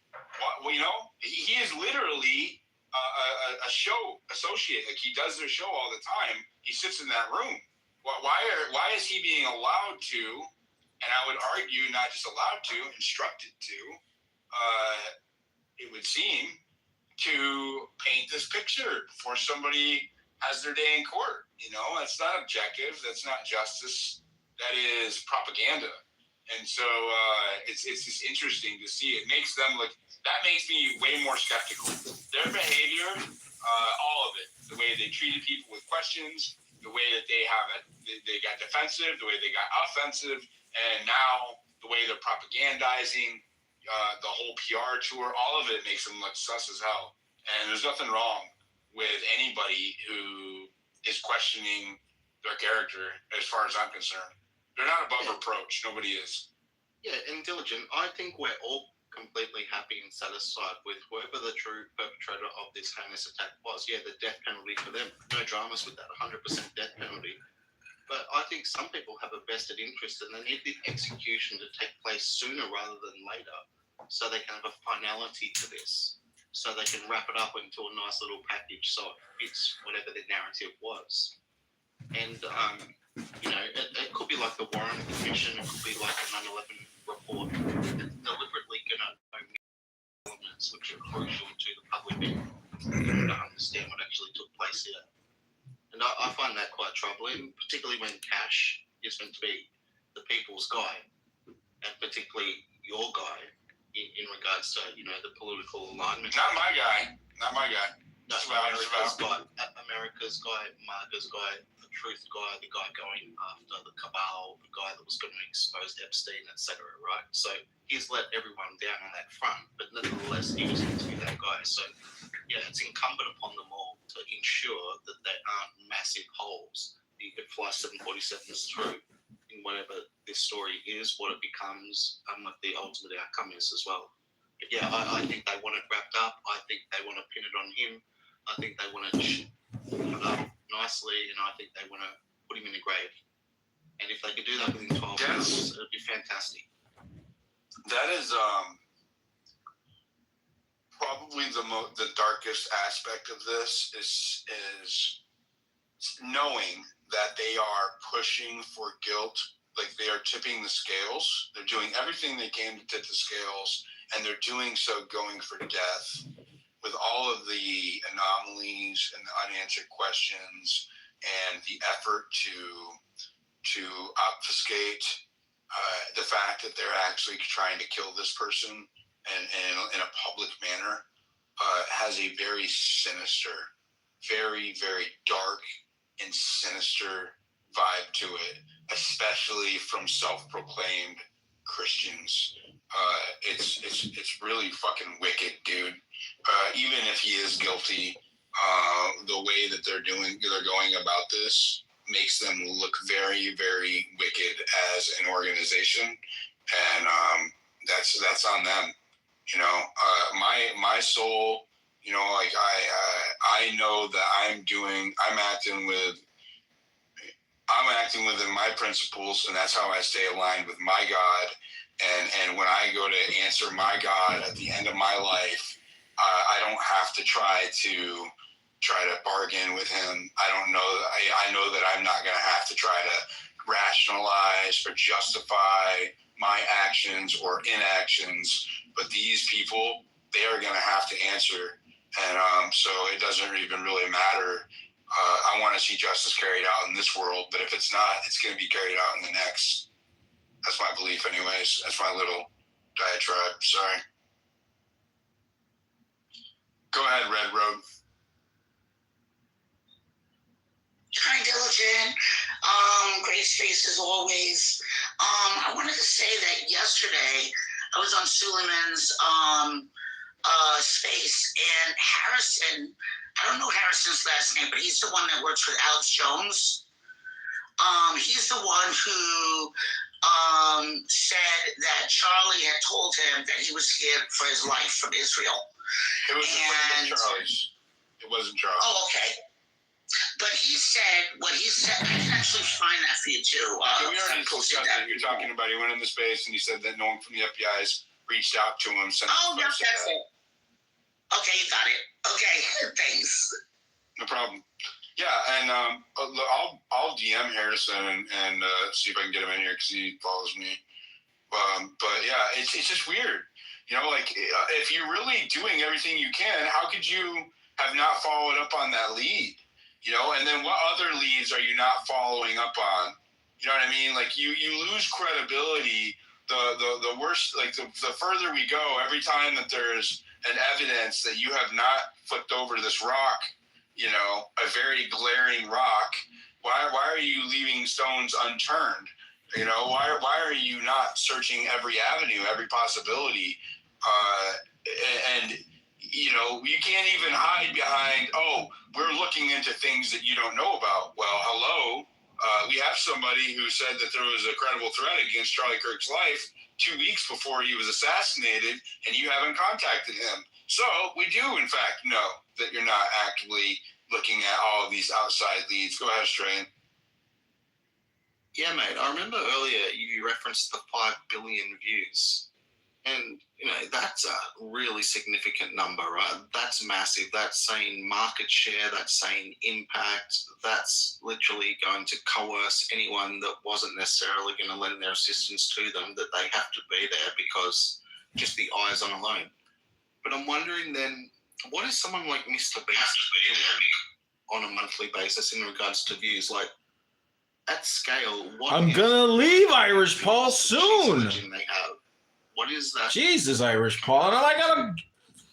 he is literally a show associate. Like he does their show all the time. He sits in that room. Why is he being allowed to? And I would argue not just allowed to, instructed to. It would seem to paint this picture before somebody has their day in court. That's not objective. That's not justice. That is propaganda. And so it's just interesting to see. It makes them look. That makes me way more skeptical. Their behavior, all of it, the way they treated people with questions, the way that they got defensive, the way they got offensive, and now the way they're propagandizing, the whole PR tour, all of it makes them look sus as hell. And there's nothing wrong with anybody who is questioning their character, as far as I'm concerned. They're not above reproach. Nobody is. Yeah, and Diligent, I think we're all completely happy and satisfied with whoever the true perpetrator of this heinous attack was. Yeah, the death penalty for them. No dramas with that. 100% death penalty. But I think some people have a vested interest and they need the execution to take place sooner rather than later, so they can have a finality to this, so they can wrap it up into a nice little package so it fits whatever the narrative was. And it could be like the Warren Commission, it could be like a 9/11 report. It's deliberately going to omit elements which are crucial to the public to understand what actually took place here. And I find that quite troubling, particularly when Cash is meant to be the people's guy, and particularly your guy in regards to the political alignment. Not my guy. No, America's guy, MAGA's guy, the truth guy, the guy going after the cabal, the guy that was going to expose Epstein, etc. Right? So he's let everyone down on that front, but nevertheless, he was meant to be that guy. So yeah, it's incumbent upon them all to ensure that there aren't massive holes that you could fly 747s through in whatever this story is, what it becomes, and what the ultimate outcome is as well. But yeah, I think they want it wrapped up. I think they want to pin it on him. I think they want to put it up nicely, and I think they want to put him in the grave. And if they could do that within 12 hours, it would be fantastic. That is probably the darkest aspect of this is knowing that they are pushing for guilt, like they are tipping the scales. They're doing everything they can to tip the scales, and they're doing so going for death, with all of the anomalies and the unanswered questions and the effort to obfuscate the fact that they're actually trying to kill this person in a public manner, has a very sinister, very, very dark and sinister vibe to it, especially from self-proclaimed Christians. It's really fucking wicked, dude. Even if he is guilty, the way that they're going about this makes them look very, very wicked as an organization, and that's on them. My soul, like I know that I'm acting within my principles, and that's how I stay aligned with my God. And when I go to answer my God at the end of my life, I don't have to try to bargain with him. I know that I'm not going to have to try to rationalize or justify my actions or inactions. But these people, they are going to have to answer. And so it doesn't even really matter. I want to see justice carried out in this world, but if it's not, it's going to be carried out in the next. That's my belief, anyways. That's my little diatribe. Sorry. Go ahead, Red Road. Hi, Diligent. Great space as always. I wanted to say that yesterday I was on Suleiman's space, and Harrison, I don't know Harrison's last name, but he's the one that works with Alex Jones. He's the one who said that Charlie had told him that he was scared for his life from Israel. It was a friend of Charlie's. It wasn't Charlie. Oh, okay. But he said what he said. I can actually find that for you too. We already discussed that. You're talking about he went into space and he said that no one from the FBI's reached out to him. Oh, yeah, that's it. Okay, you got it. Okay, thanks. No problem. Yeah, and I'll DM Harrison and see if I can get him in here because he follows me. But yeah, it's just weird. You know, like if you're really doing everything you can, how could you have not followed up on that lead? You know, and then what other leads are you not following up on? You know what I mean? Like you lose credibility. The worse, like the further we go, every time that there's an evidence that you have not flipped over this rock, you know, a very glaring rock. Why are you leaving stones unturned? You know, why are you not searching every avenue, every possibility? And you know, you can't even hide behind, oh, we're looking into things that you don't know about. Well, hello. We have somebody who said that there was a credible threat against Charlie Kirk's life 2 weeks before he was assassinated, and you haven't contacted him. So we do, in fact, know that you're not actively looking at all of these outside leads. Go ahead, Strain. Yeah, mate. I remember earlier you referenced the 5 billion views. And, you know, that's a really significant number, right? That's massive. That's saying market share. That's saying impact. That's literally going to coerce anyone that wasn't necessarily going to lend their assistance to them, that they have to be there because just the eyes on alone. But I'm wondering then, what is someone like Mr. Beast doing on a monthly basis in regards to views? Like, at scale, what I'm gonna leave Irish Paul soon. They have. What is that? Jesus, Irish Paul. And I gotta.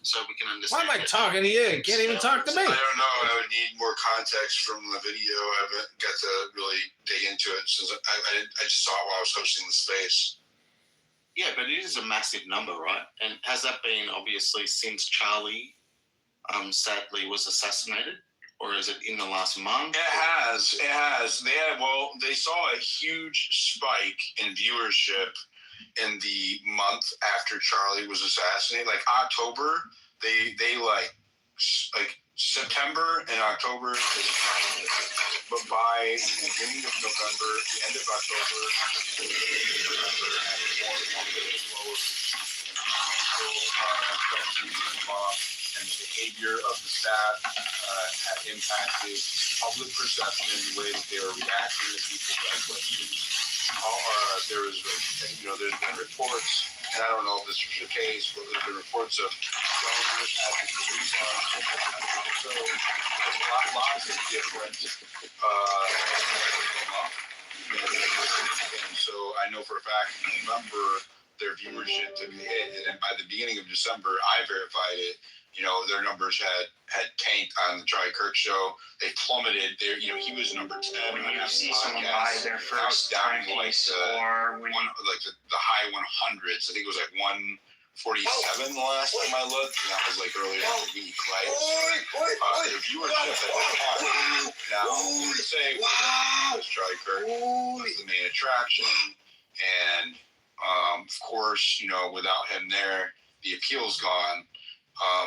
So we can understand. Why am I talking to you? You can't even talk to me. I don't know. I would need more context from the video. I haven't got to really dig into it since I just saw it while I was hosting the space. Yeah, but it is a massive number, right? And has that been obviously since Charlie sadly was assassinated? Or is it in the last month? It has. They saw a huge spike in viewership in the month after Charlie was assassinated. Like October, they like September and October, but by the beginning of November, the end of October, and the behavior of the staff had impacted public perception in the way that they were reacting to people's questions. There's been reports, and I don't know if this was the case, but there's been reports of donors at the police office. So there's lots of different and so I know for a fact in November their viewership took a hit, and by the beginning of December I verified it. You know, their numbers had tanked on the Charlie Kirk show. They plummeted. He was number 10. When you see someone buy their first timepiece, or when the high 100s. I think it was like 147 the last time I looked, and that was like earlier in the week, right? Their viewership had declined. Now, you would say, well, Charlie Kirk was the main attraction, and of course, you know, without him there, the appeal's gone.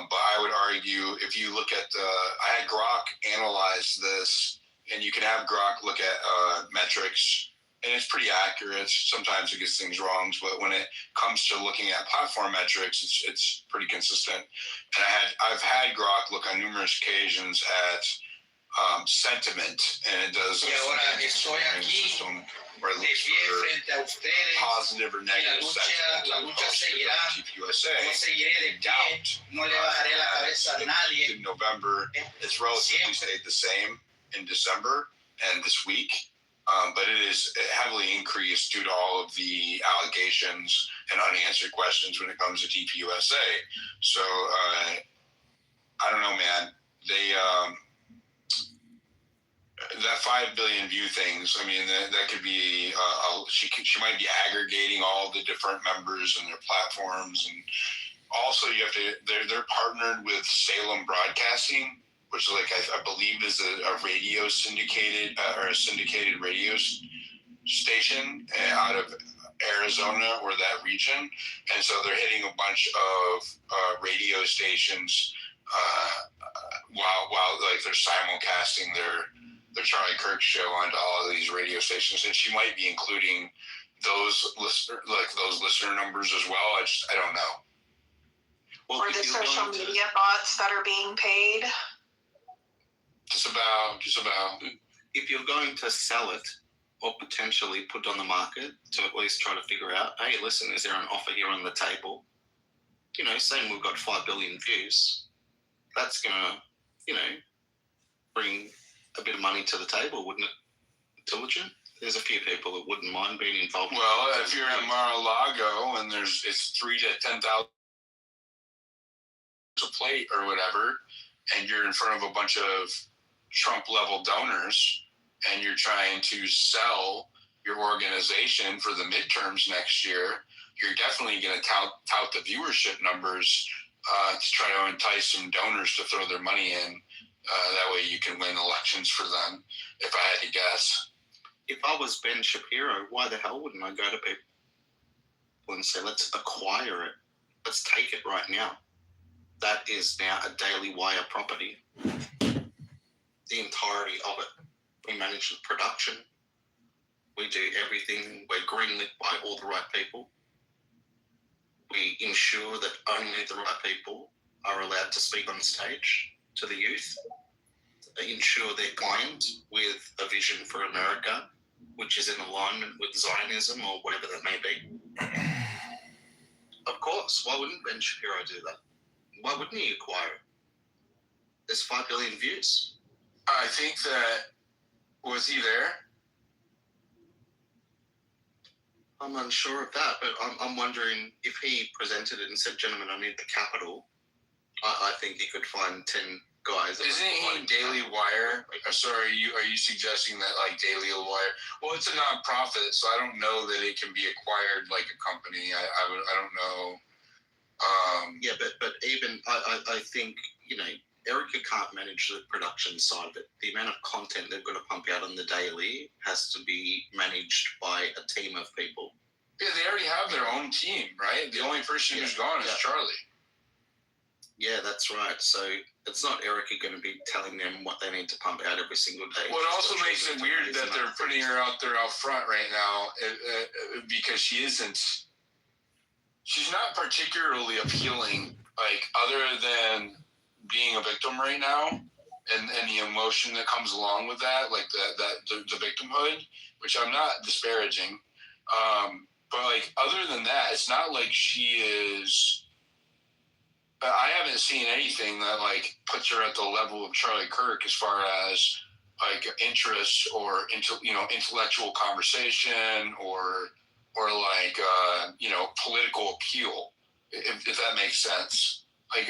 But I would argue if you look at I had Grok analyze this, and you can have Grok look at metrics, and it's pretty accurate. Sometimes it gets things wrong, but when it comes to looking at platform metrics, it's pretty consistent. And I've had Grok look on numerous occasions at sentiment, and it does or at least positive or negative sentiment on TPUSA. In November, it's relatively stayed the same in December and this week. but it is heavily increased due to all of the allegations and unanswered questions when it comes to TPUSA. So I don't know, man. They that 5 billion view things. I mean, that could be she might be aggregating all the different members and their platforms, and also you have to. They're partnered with Salem Broadcasting, which like I believe is a radio syndicated or a syndicated radio station out of Arizona or that region, and so they're hitting a bunch of radio stations while like they're simulcasting their Charlie Kirk show onto all of these radio stations, and she might be including those listener numbers as well. I don't know. Well, or the social media bots that are being paid. Just about. If you're going to sell it or potentially put on the market to at least try to figure out, hey, listen, is there an offer here on the table? You know, saying we've got 5 billion views, that's gonna, bring a bit of money to the table, wouldn't it? Diligent. There's a few people that wouldn't mind being involved. Well, if you're at Mar-a-Lago and it's 3,000 to 10,000 a plate or whatever, and you're in front of a bunch of Trump-level donors, and you're trying to sell your organization for the midterms next year, you're definitely going to tout the viewership numbers to try to entice some donors to throw their money in. That way you can win elections for them, if I had to guess. If I was Ben Shapiro, why the hell wouldn't I go to people and say, let's acquire it. Let's take it right now. That is now a Daily Wire property. The entirety of it. We manage the production. We do everything. We're greenlit by all the right people. We ensure that only the right people are allowed to speak on stage to the youth. They ensure they're client with a vision for America, which is in alignment with Zionism or whatever that may be. Of course, why wouldn't Ben Shapiro do that? Why wouldn't he acquire it? There's 5 billion views. I think that, was he there? I'm unsure of that, but I'm wondering if he presented it and said, gentlemen, I need the capital. I think he could find 10 guys. Isn't he Daily Wire? Sorry, are you suggesting that like Daily Wire? Well, it's a nonprofit, so I don't know that it can be acquired like a company. I don't know. Yeah, but even I think Erica can't manage the production side of it. The amount of content they've got to pump out on the daily has to be managed by a team of people. Yeah, they already have their own team, right? The only person who's gone is Charlie. Yeah, that's right. So it's not Erica going to be telling them what they need to pump out every single day. Well, it also makes it weird that they're putting her out there out front right now because she's not particularly appealing, like other than being a victim right now and the emotion that comes along with that, like the victimhood, which I'm not disparaging. But like other than that, it's not like she is. I haven't seen anything that like puts her at the level of Charlie Kirk as far as like interest or intellectual conversation or like political appeal, if that makes sense. Like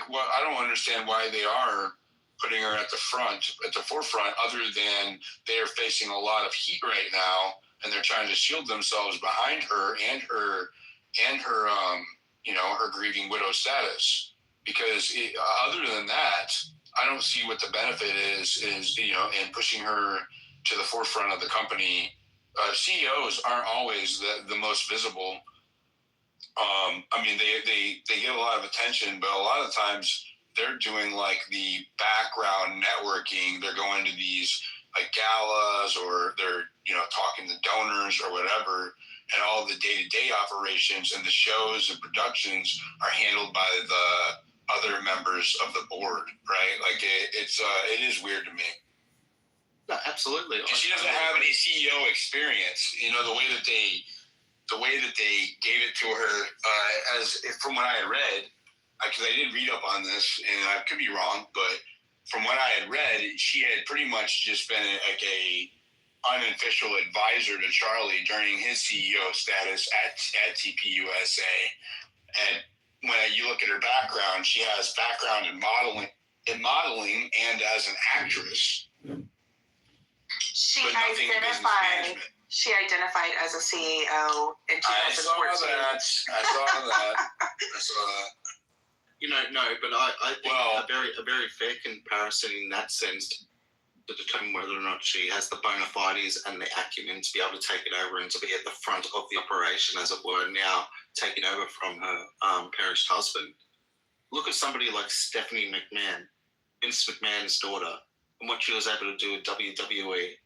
what I don't understand why they are putting her at the forefront, other than they are facing a lot of heat right now, and they're trying to shield themselves behind her and her her grieving widow status. Because other than that, I don't see what the benefit is in pushing her to the forefront of the company. CEOs aren't always the most visible. I mean, they get a lot of attention, but a lot of times they're doing like the background networking. They're going to these like galas, or they're talking to donors or whatever, and all the day-to-day operations and the shows and productions are handled by the other members of the board, right? Like it is weird to me. No, absolutely. And she doesn't have any CEO experience. The way that they gave it to her, from what I had read, because I did read up on this, and I could be wrong, but from what I had read, she had pretty much just been like unofficial advisor to Charlie during his CEO status at TPUSA. And when you look at her background, she has background in modeling and as an actress. She but nothing in business management. She identified as a CEO in 2014. I saw that. No, but I think a very fair comparison in that sense to determine whether or not she has the bona fides and the acumen to be able to take it over and to be at the front of the operation, as it were, now taking over from her perished husband. Look at somebody like Stephanie McMahon, Vince McMahon's daughter, and what she was able to do with WWE.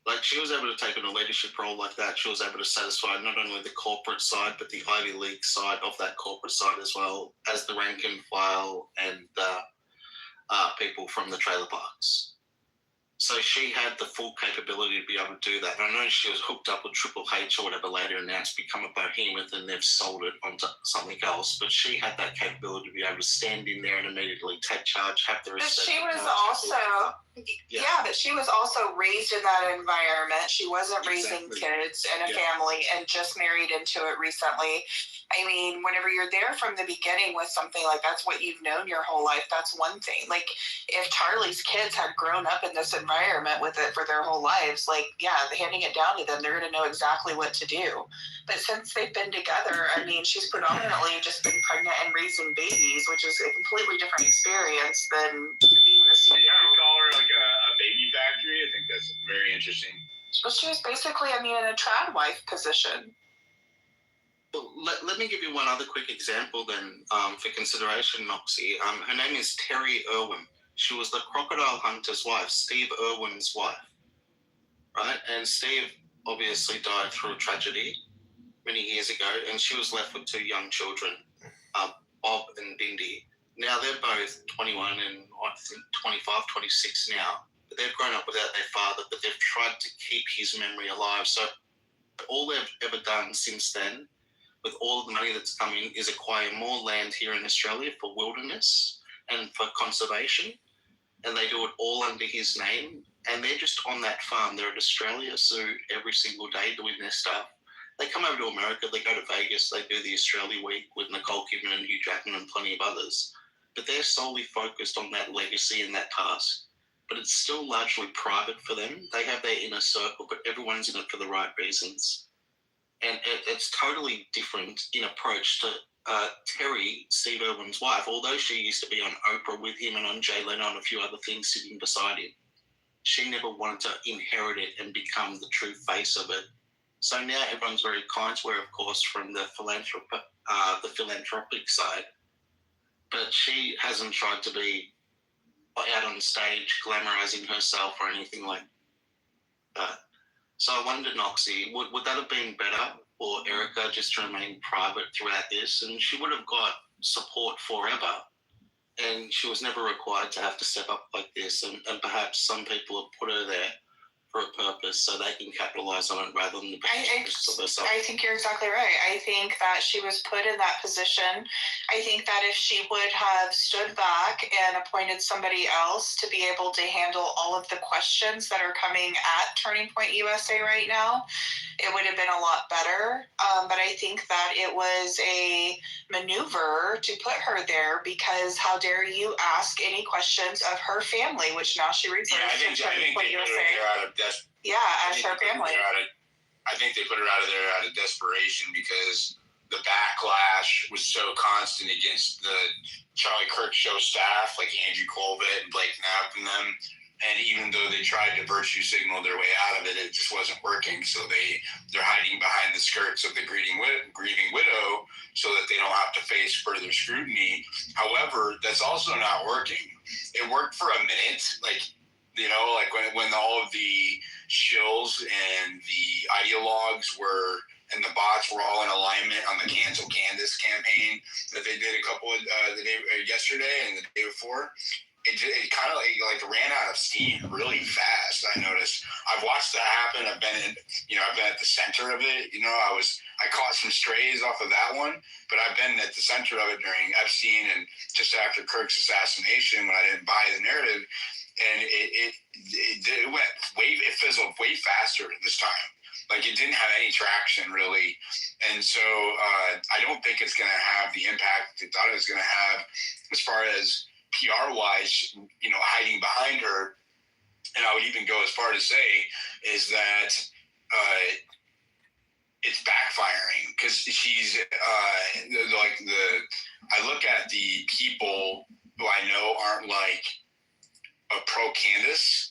Like, she was able to take on a leadership role like that. She was able to satisfy not only the corporate side, but the Ivy League side of that corporate side as well as the rank and file and the people from the trailer parks. So she had the full capability to be able to do that. And I know she was hooked up with Triple H or whatever later, and now it's become a behemoth and they've sold it onto something else. But she had that capability to be able to stand in there and immediately take charge, have the respect. But she was also, but she was also raised in that environment. She wasn't raising kids and a family and just married into it recently. I mean, whenever you're there from the beginning with something like that's what you've known your whole life, that's one thing. Like, if Charlie's kids had grown up in this environment with it for their whole lives, like, handing it down to them, they're going to know exactly what to do. But since they've been together, I mean, she's predominantly just been pregnant and raising babies, which is a completely different experience than being the CEO. Did you call her like a baby factory? I think that's very interesting. Well, she was basically, in a trad wife position. Well, let me give you one other quick example then for consideration, Noxie. Her name is Terry Irwin. She was the crocodile hunter's wife, Steve Irwin's wife, right? And Steve obviously died through a tragedy many years ago, and she was left with two young children, Bob and Bindi. Now they're both 21 and I think 25, 26 now. But they've grown up without their father, but they've tried to keep his memory alive. So all they've ever done since then, with all of the money that's come in, is acquire more land here in Australia for wilderness and for conservation. And they do it all under his name. And they're just on that farm. They're at Australia Zoo every single day doing their stuff. They come over to America, they go to Vegas, they do the Australia Week with Nicole Kidman and Hugh Jackman and plenty of others. But they're solely focused on that legacy and that task. But it's still largely private for them. They have their inner circle, but everyone's in it for the right reasons. And it's totally different in approach to Terry, Steve Irwin's wife. Although she used to be on Oprah with him and on Jay Leno and a few other things sitting beside him, she never wanted to inherit it and become the true face of it. So now everyone's very kind to her, of course, from the philanthropic side. But she hasn't tried to be out on stage glamorizing herself or anything like that. So I wonder, Noxie, would that have been better for Erica just to remain private throughout this? And she would have got support forever. And she was never required to have to step up like this. And perhaps some people have put her there for a purpose so they can capitalize on it rather than the best interests of herself. I think you're exactly right. I think that she was put in that position. I think that if she would have stood back and appointed somebody else to be able to handle all of the questions that are coming at Turning Point USA right now, it would have been a lot better. But I think that it was a maneuver to put her there because how dare you ask any questions of her family, which now she refers to Turning Point USA. As her family. I think they put her out of there out of desperation because the backlash was so constant against the Charlie Kirk show staff, like Andrew Colvett and Blake Knapp and them. And even though they tried to virtue signal their way out of it, it just wasn't working. So they're hiding behind the skirts of the grieving widow so that they don't have to face further scrutiny. However, that's also not working. It worked for a minute, like when all of the shills and the ideologues were and the bots were all in alignment on the Cancel Candace campaign that they did a couple of yesterday and the day before. It kind of like ran out of steam really fast. I noticed. I've watched that happen. I've been at the center of it. I caught some strays off of that one, but I've been at the center of it during Epstein and just after Kirk's assassination when I didn't buy the narrative. and it went it fizzled way faster this time. Like it didn't have any traction really, and so I don't think it's going to have the impact they thought it was going to have as far as PR wise. Hiding behind her, and I would even go as far to say is that it's backfiring because she's I look at the people who I know aren't like a pro Candace.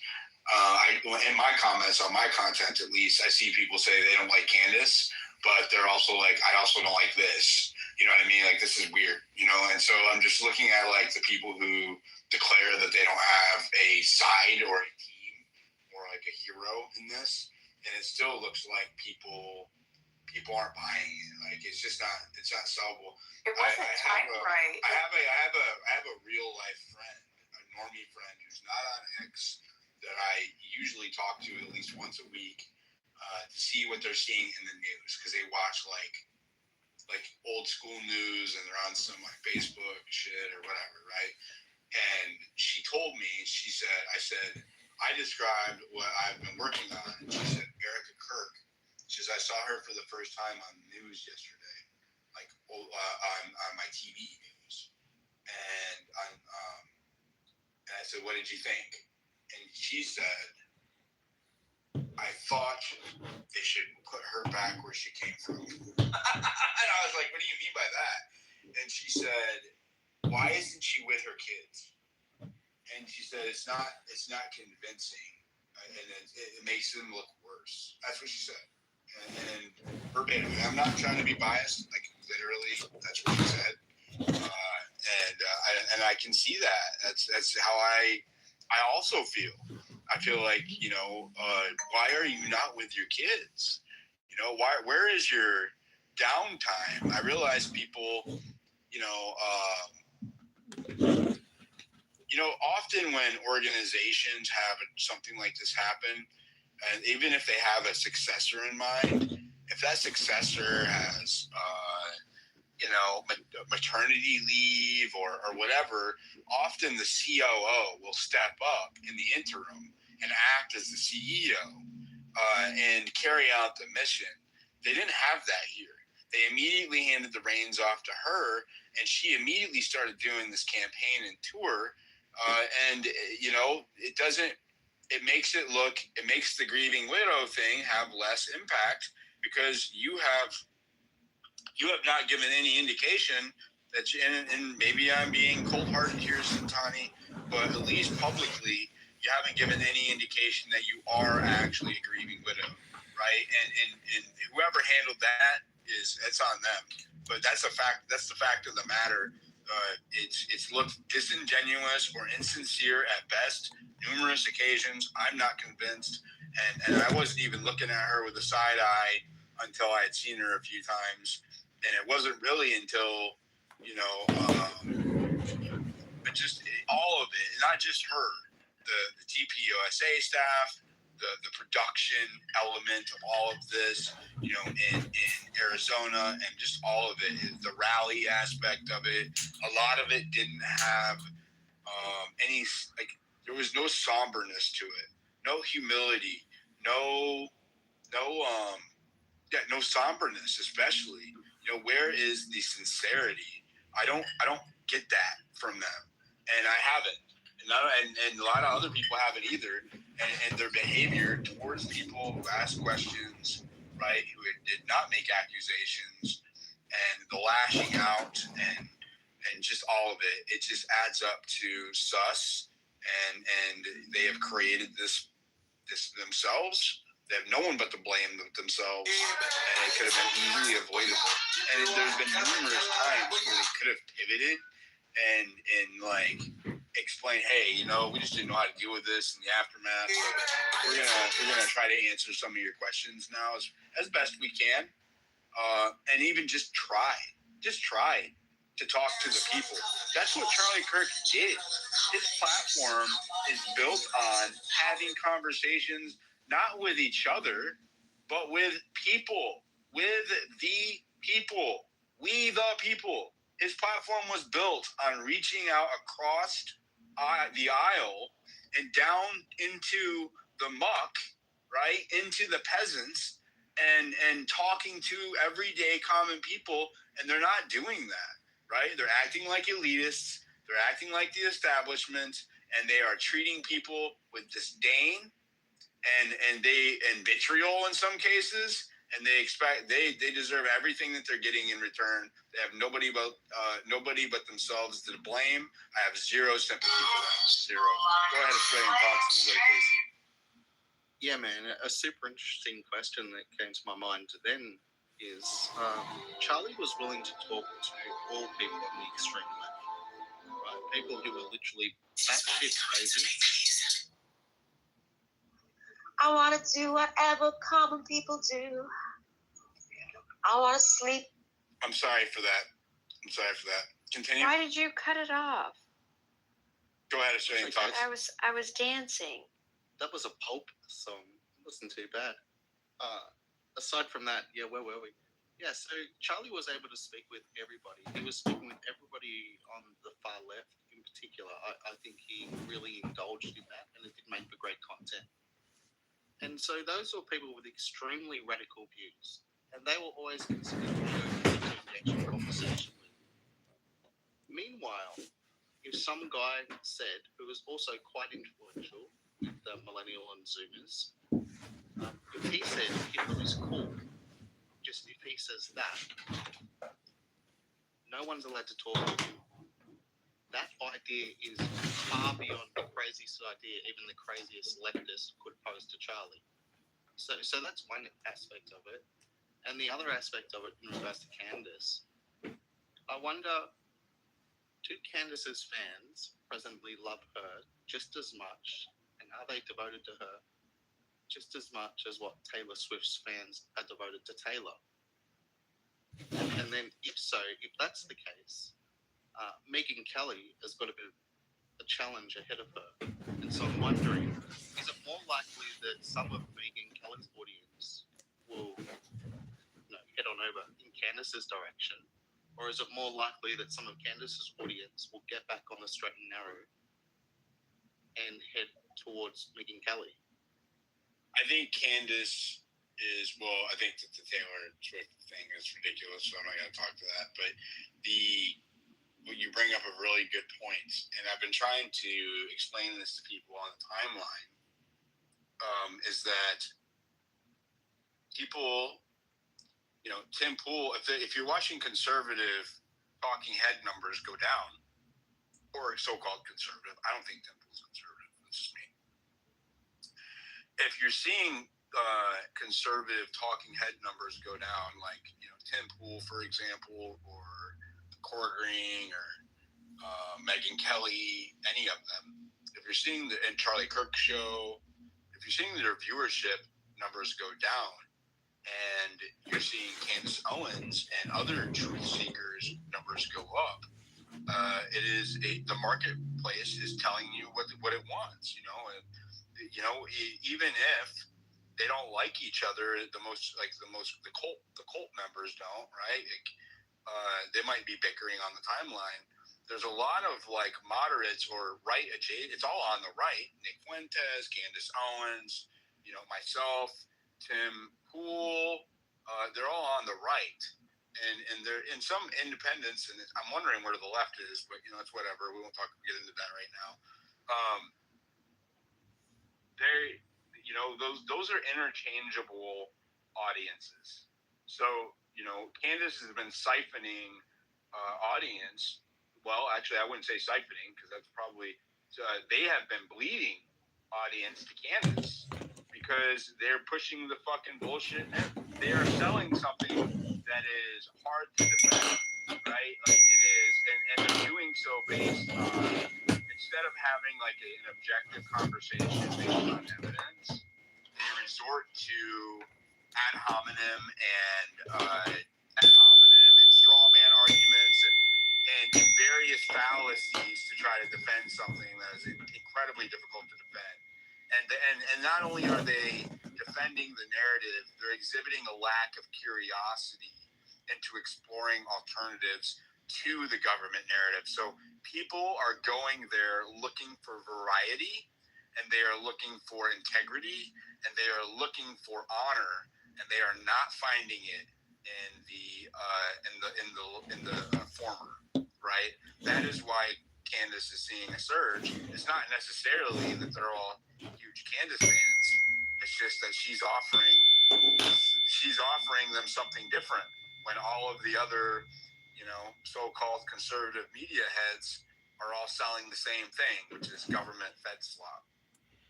In my comments on my content, at least, I see people say they don't like Candace, but they're also like, I also don't like this. You know what I mean? Like, this is weird, And so I'm just looking at like the people who declare that they don't have a side or a team or like a hero in this, and it still looks like people aren't buying it. Like it's not sellable. It wasn't timed right. I have a real life friend, a normie friend who's not on X that I usually talk to at least once a week to see what they're seeing in the news because they watch like old school news and they're on some like Facebook shit or whatever, right? And she told me, I said, I described what I've been working on. And she said, Erica Kirk. She says, I saw her for the first time on the news yesterday, like on my TV news. And I said, what did you think? And she said, I thought they should put her back where she came from. And I was like, what do you mean by that? And she said, why isn't she with her kids? And she said, it's not convincing. And it makes them look worse. That's what she said. And verbatim. I'm not trying to be biased. Like literally, that's what she said. And I can see that. That's how I also feel. I feel like why are you not with your kids? Where is your downtime? I realize people, often when organizations have something like this happen, and even if they have a successor in mind, if that successor has, maternity leave or whatever, often the COO will step up in the interim and act as the CEO and carry out the mission. They didn't have that here. They immediately handed the reins off to her, and she immediately started doing this campaign and tour. It makes the grieving widow thing have less impact because you have not given any indication that and maybe I'm being cold-hearted here, Santani, but at least publicly, you haven't given any indication that you are actually a grieving widow, right? And whoever handled that it's on them. But that's a fact. That's the fact of the matter. It's looked disingenuous or insincere at best. Numerous occasions, I'm not convinced, and I wasn't even looking at her with a side eye until I had seen her a few times, and it wasn't really until but just all of it, not just her, the TPUSA staff, the production element of all of this, in Arizona, and just all of it, the rally aspect of it. A lot of it didn't have any, there was no somberness to it, no humility, no somberness, especially. Where is the sincerity? I don't get that from them, and I haven't. And a lot of other people haven't either. And their behavior towards people who ask questions, right, who did not make accusations, and the lashing out and just all of it just adds up to sus. And they have created this themselves. They have no one but to blame themselves, and it could have been easily avoidable. And there's been numerous times where they could have pivoted and explain, hey, we just didn't know how to deal with this in the aftermath. So we're gonna try to answer some of your questions now as best we can, and even just try to talk to the people. That's what Charlie Kirk did. His platform is built on having conversations not with each other, but with people, with the people, we the people. His platform was built on reaching out across the aisle and down into the muck, right? Into the peasants and talking to everyday common people, and they're not doing that, right? They're acting like elitists, they're acting like the establishment, and they are treating people with disdain and vitriol in some cases, and they expect they deserve everything that they're getting in return. They have nobody but themselves to blame. I have zero sympathy for them. Zero. Go ahead, Australian Fox, and we'll go to Casey. Yeah, man, a super interesting question that came to my mind then is Charlie was willing to talk to all people on the extreme left, right? People who were literally batshit crazy. I want to do whatever common people do. I want to sleep. I'm sorry for that. Continue. Why did you cut it off? Go ahead, Australian Fox. I was dancing. That was a Pulp song. It wasn't too bad. Aside from that, yeah, where were we? Yeah, so Charlie was able to speak with everybody. He was speaking with everybody on the far left in particular. I think he really indulged in that, and it did make for great content. And so those were people with extremely radical views, and they were always considered to engage in conversation with. Meanwhile, if some guy said, who was also quite influential with the millennial and Zoomers, if he said Hitler is cool, just if he says that, no one's allowed to talk to him. That idea is far beyond the craziest idea even the craziest leftist could pose to Charlie. So that's one aspect of it. And the other aspect of it in regards to Candace, I wonder, do Candace's fans presently love her just as much, and are they devoted to her just as much as what Taylor Swift's fans are devoted to Taylor? And then if so, if that's the case, Megyn Kelly has got a bit of a challenge ahead of her. And so I'm wondering, is it more likely that some of Megyn Kelly's audience will head on over in Candace's direction? Or is it more likely that some of Candace's audience will get back on the straight and narrow and head towards Megyn Kelly? I think Candace is, well, I think that the Taylor Swift thing is ridiculous, so I'm not going to talk to that. But what you bring up a really good point, and I've been trying to explain this to people on the timeline, is that people, Tim Pool, if you're watching conservative talking head numbers go down, or so-called conservative, I don't think Tim Pool's conservative, that's just me. If you're seeing conservative talking head numbers go down, like Tim Pool, for example, or Cora Green, or Megyn Kelly, any of them, if you're seeing and Charlie Kirk show, if you're seeing their viewership numbers go down, and you're seeing Candace Owens and other truth seekers numbers go up, the marketplace is telling you what it wants, even if they don't like each other, the cult members don't, right? They might be bickering on the timeline. There's a lot of moderates or right adjacent. It's all on the right. Nick Fuentes, Candace Owens, myself, Tim Pool. They're all on the right, and they're in some independents. And I'm wondering where the left is, but it's whatever. We won't get into that right now. Those are interchangeable audiences. So Candace has been siphoning audience. Well, actually, I wouldn't say siphoning, because that's probably they have been bleeding audience to Candace because they're pushing the fucking bullshit. They are selling something that is hard to defend, right? Like it is, and they're doing so based on, instead of having an objective conversation based on evidence, they resort to ad hominem and straw man arguments and various fallacies to try to defend something that is incredibly difficult to defend. And not only are they defending the narrative, they're exhibiting a lack of curiosity into exploring alternatives to the government narrative. So people are going there looking for variety, and they are looking for integrity, and they are looking for honor, and they are not finding it in the former, right? That is why Candace is seeing a surge. It's not necessarily that they're all huge Candace fans. It's just that she's offering them something different when all of the other, so-called conservative media heads are all selling the same thing, which is government fed slop.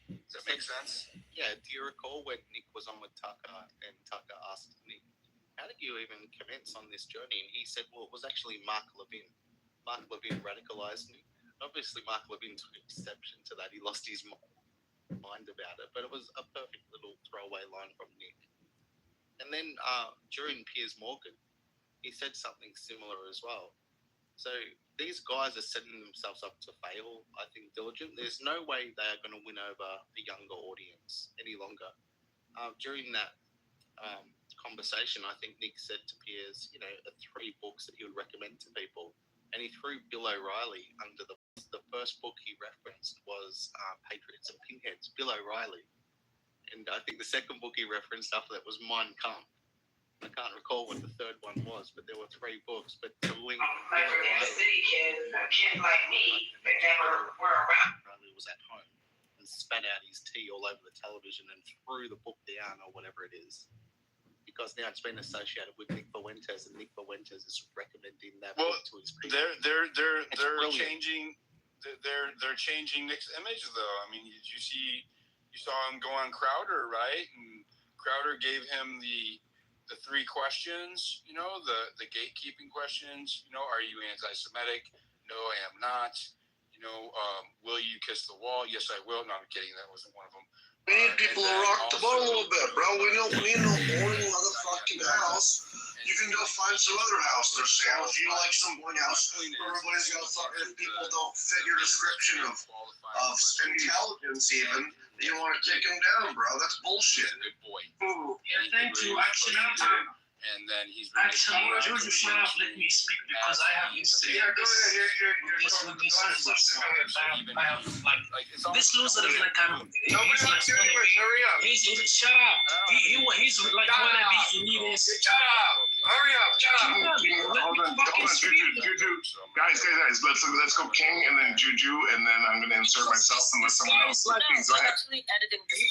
Does that make sense? Yeah. Do you recall when Nick was on with Tucker and Tucker asked Nick, how did you even commence on this journey? And he said, well, it was actually Mark Levin. Mark Levin radicalized me. Obviously, Mark Levin took exception to that. He lost his mind about it, but it was a perfect little throwaway line from Nick. And then during Piers Morgan, he said something similar as well. So these guys are setting themselves up to fail, I think, Diligent. There's no way they are going to win over a younger audience any longer. During that conversation, I think Nick said to Piers, 3 books that he would recommend to people. And he threw Bill O'Reilly under the first book he referenced was Patriots and Pinheads, Bill O'Reilly. And I think the second book he referenced after that was Mein Kampf. I can't recall what the third one was, but there were 3 books. But to link Like for inner city kids, kids like me that never were around. O'Reilly was at home and spat out his tea all over the television and threw the book down or whatever it is. Because now it's been associated with Nick Fuentes, and Nick Fuentes is recommending that book to his people. They're changing. They're changing Nick's image, though. I mean, you saw him go on Crowder, right? And Crowder gave him the 3 questions, the gatekeeping questions. Are you anti-Semitic? No, I am not. Will you kiss the wall? Yes, I will. No, I'm kidding. That wasn't one of them. We need people to rock the boat a little bit, bro. We need no boring motherfucking house. You can go find some other house there, Sam. If you like some boring house, everybody's gonna fuck. If people don't fit your description of intelligence, even, you want to kick them down, bro. That's bullshit. Good boy. Oh, yeah, thank you. Actually, And then he's Juju, shut up. Let me speak because I have been saying I have this loser is like he's like shut up. He's like wannabe elitist. Shut up! Hurry up! Shut up! Hold on, Juju. Guys, let's go King and then Juju, and then I'm gonna insert myself and let someone else. Go ahead.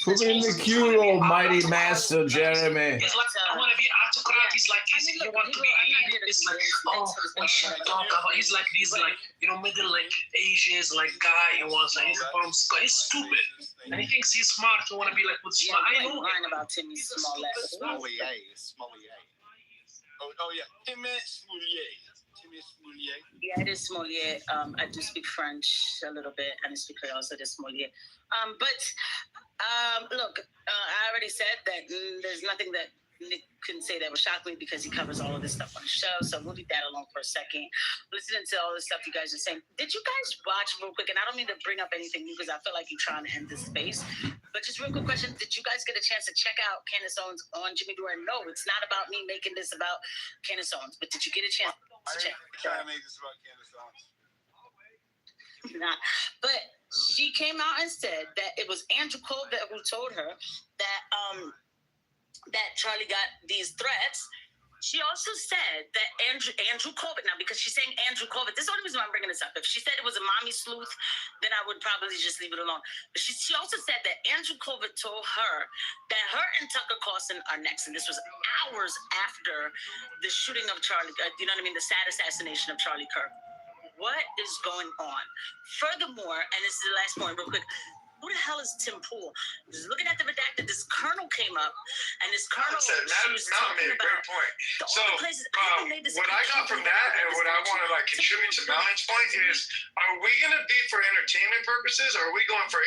Put me in the queue, almighty master Jeremy. He's like I want to be autocrat. He's like he want to be elitist. Like we should talk about. He's like these middle Asians guy. He wants he's from Scotland. He's stupid. And he thinks he's smart. He want to be like what's smart. I know him. About Timmy Smollett. Smollier. Oh yeah, Timmy Smollett. Yeah, it is Smollett. I do speak French a little bit, and I speak Creole, so it is Smollett. Look, I already said that there's nothing that Nick couldn't say that would shock me because he covers all of this stuff on the show. So we'll leave that alone for a second. Listening to all this stuff you guys are saying, did you guys watch real quick? And I don't mean to bring up anything new because I feel like you're trying to end this space. But just real quick question: did you guys get a chance to check out Candace Owens on Jimmy Dore? No, it's not about me making this about Candace Owens. But did you get a chance to check? I made this about Candace Owens. Not, but she came out and said that it was Andrew Colbert who told her that that Charlie got these threats. She also said that Andrew Colbert, now because she's saying Andrew Colbert, this is the only reason why I'm bringing this up. If she said it was a mommy sleuth, then I would probably just leave it alone. But she also said that Andrew Colbert told her that her and Tucker Carlson are next. And this was hours after the shooting of Charlie, the sad assassination of Charlie Kirk. What is going on? Furthermore, and this is the last point real quick, who the hell is Tim Pool? Just looking at the redacted, this colonel came up, and this colonel Matt made a great point. So what I got from that and what I want to contribute to Mountain's point is, are we going to be for entertainment purposes, or are we going for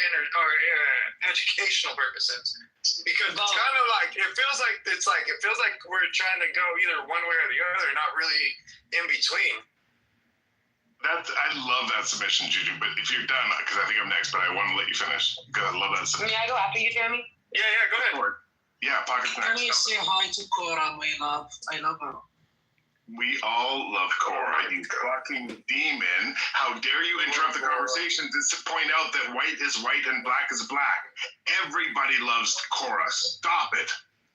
educational purposes? Because it's kind of it feels like we're trying to go either one way or the other, not really in between. I love that submission, Juju. But if you're done, because I think I'm next, but I want to let you finish because I love that submission. May I go after you, Jeremy? Yeah, go ahead. Yeah, Pocket's next. Can you say hi to Cora, my love? I love her. We all love Cora, you fucking demon. How dare you interrupt the conversation to point out that white is white and black is black. Everybody loves Cora. Stop it.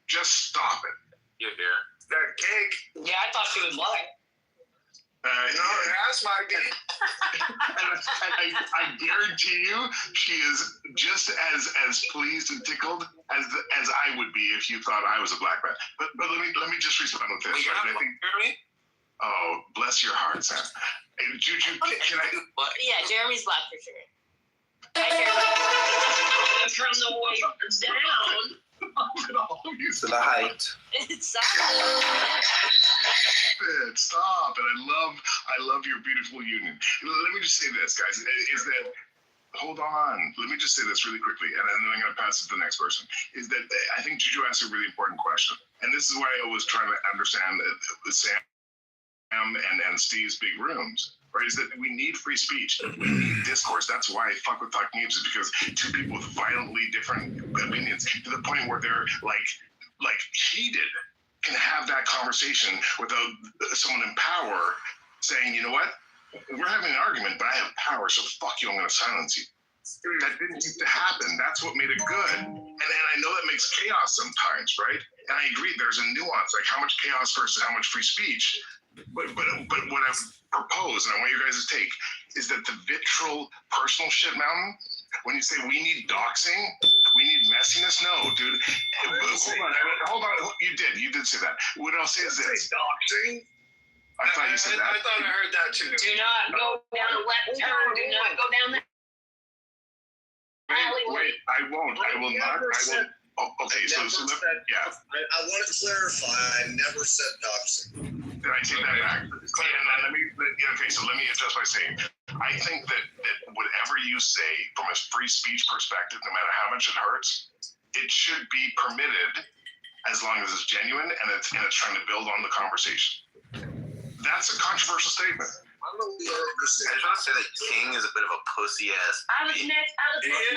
Just stop it. You hear? That cake. Yeah, I thought she was lying. No, that's my cake. I guarantee you, she is just as pleased and tickled as I would be if you thought I was a black man. But let me just respond with this. Right? I think. Oh, bless your heart, Sam. Hey, Juju, can I? Yeah, Jeremy's black for sure. From the way down. To the height. Stop it. I love your beautiful union. Let me just say this, guys, is that, hold on. Let me just say this really quickly, and then I'm going to pass it to the next person, is that I think Juju asked a really important question. And this is why I was trying to understand Sam and Steve's big rooms. Right, is that we need free speech. We need discourse. That's why Fuck With Fuck News is because two people with violently different opinions to the point where they're like heated can have that conversation without someone in power saying, you know what, we're having an argument, but I have power, so fuck you, I'm going to silence you. That didn't need to happen. That's what made it good. And I know that makes chaos sometimes, right? And I agree, there's a nuance, like how much chaos versus how much free speech. But what I propose, and I want you guys to take, is that the vitriol personal shit mountain, when you say we need doxing, we need messiness, no, dude. Hold on. You did say that. What I'll say is this. Doxing? I thought you said that. I thought I heard that too. Do not go down the left turn. Do not go down that alleyway. Wait, I won't. I will not. I will. Oh, okay, so yeah. I want to clarify. I never said doxing. Did I take that back? So let me adjust by saying, I think that whatever you say from a free speech perspective, no matter how much it hurts, it should be permitted as long as it's genuine and it's trying to build on the conversation. That's a controversial statement. I just want to say that King is a bit of a pussy ass. King absolutely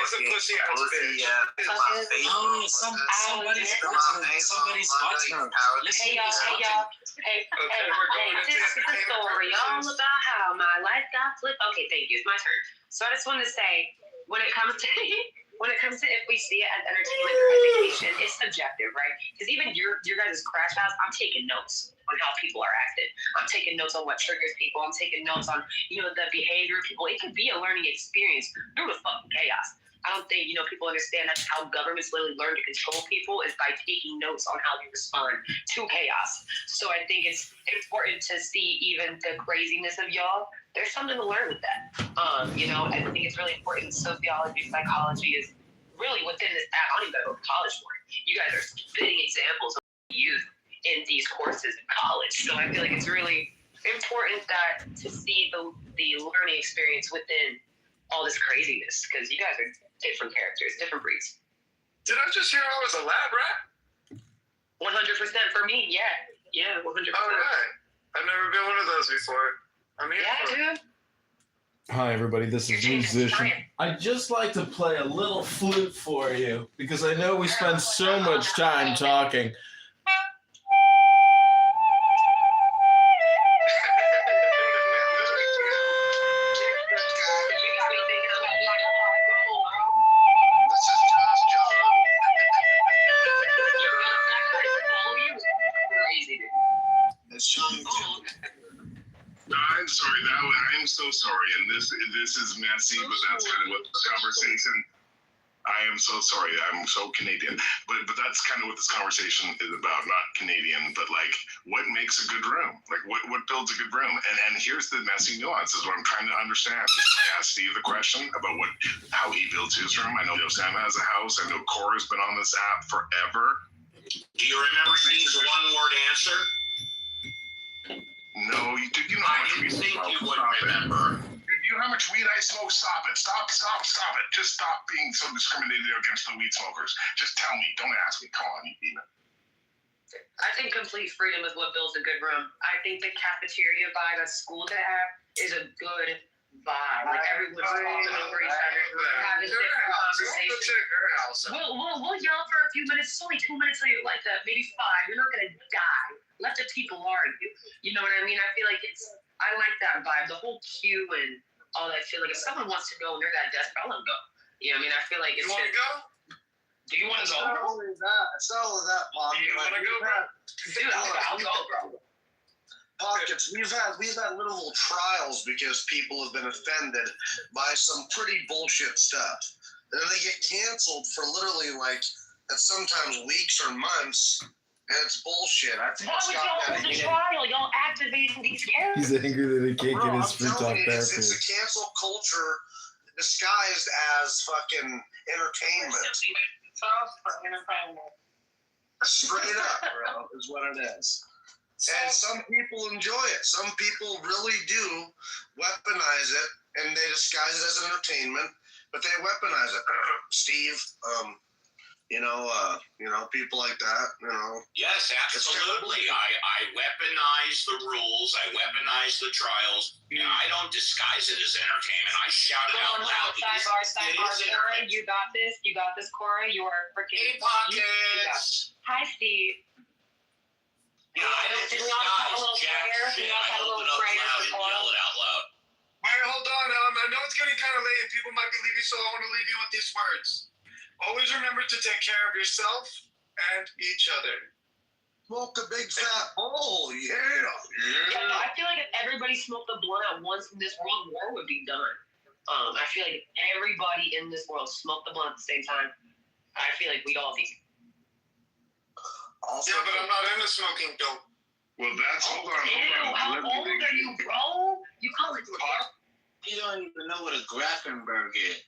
is a pussy ass bitch. Somebody's watching. Hey y'all. Hey, this is the story all about how my life got flipped. Okay, thank you. It's my turn. So I just wanted to say, when it comes to if we see it as entertainment or education, it's subjective, right? Because even your guys' crash house, I'm taking notes on how people are acting. I'm taking notes on what triggers people. I'm taking notes on, the behavior of people. It could be a learning experience through the fucking chaos. I don't think, people understand that's how governments literally learn to control people is by taking notes on how they respond to chaos. So I think it's important to see even the craziness of y'all. There's something to learn with that. I think it's really important. Sociology, psychology is really within this. I don't even go to college for it. You guys are spitting examples of youth in these courses in college. So I feel like it's really important to see the learning experience within all this craziness, because you guys are different characters, different breeds. Did I just hear I was a lab rat? 100% for me, yeah. Yeah, 100%. All right. I've never been one of those before. I'm here for it. Dude. Hi, everybody. This is Musician. I'd just like to play a little flute for you because I know we spend so much time talking. I'm sorry. I'm so sorry, and this is messy, but that's kind of what the conversation. I am so sorry. I'm so Canadian, but that's kind of what this conversation is about. Not Canadian, but like what makes a good room? Like what builds a good room? And here's the messy nuance. Is what I'm trying to understand. I asked Steve the question about how he builds his room. I know Sam has a house. I know Cora's been on this app forever. Do you remember Steve's one-word answer? No, you know how much weed think you would remember. Dude, you know how much weed I smoke? Stop it. Stop it. Just stop being so discriminated against the weed smokers. Just tell me. Don't ask me. Come on, you demon. I think complete freedom is what builds a good room. I think the cafeteria vibe at school to have is a good vibe. Like everyone's talking over each other, having different conversations. We'll yell for a few minutes. It's only 2 minutes like that, maybe 5. You're not gonna die. Let the people argue. You know what I mean? I feel like I like that vibe. The whole queue and all that shit. Like if someone wants to go and they're that desperate, I'll let them go. You know what I mean? I feel like it's. You want to go? Do you want to go? It's all of that, Mom. Do you want to go, bro? Dude, I'll go, bro. Pockets. We've had little trials because people have been offended by some pretty bullshit stuff. And then they get canceled for literally sometimes weeks or months, and it's bullshit. I think why would y'all hold the trial? Y'all activating these characters. He's angry that he can't get his I'm free talk telling you, therapy. it's a cancel culture disguised as fucking entertainment. Straight up, bro, is what it is. And some people enjoy it. Some people really do weaponize it, and they disguise it as entertainment, but they weaponize it. Steve, people like that, Yes, absolutely. I weaponize the rules. I weaponize the trials. And I don't disguise it as entertainment. I shout it out loud. Corey, you got this. You got this, Corey. You are freaking. Hey, Pockets. Hi, Steve. Yeah, I don't disguise jack shit. I hold it up loud and yell it out loud. Wait, hold on. I know it's getting kind of late and people might be leaving, so I want to leave you with these words. Always remember to take care of yourself and each other. Smoke a big fat bowl, yeah. No, I feel like if everybody smoked a blunt at once, this world war would be done. I feel like if everybody in this world smoked the blunt at the same time, I feel like we'd all be. Also, yeah, but I'm not into smoking dope. Well, that's hold on. How old are you, bro? You call it pot? You don't even know what a Grafenberg is.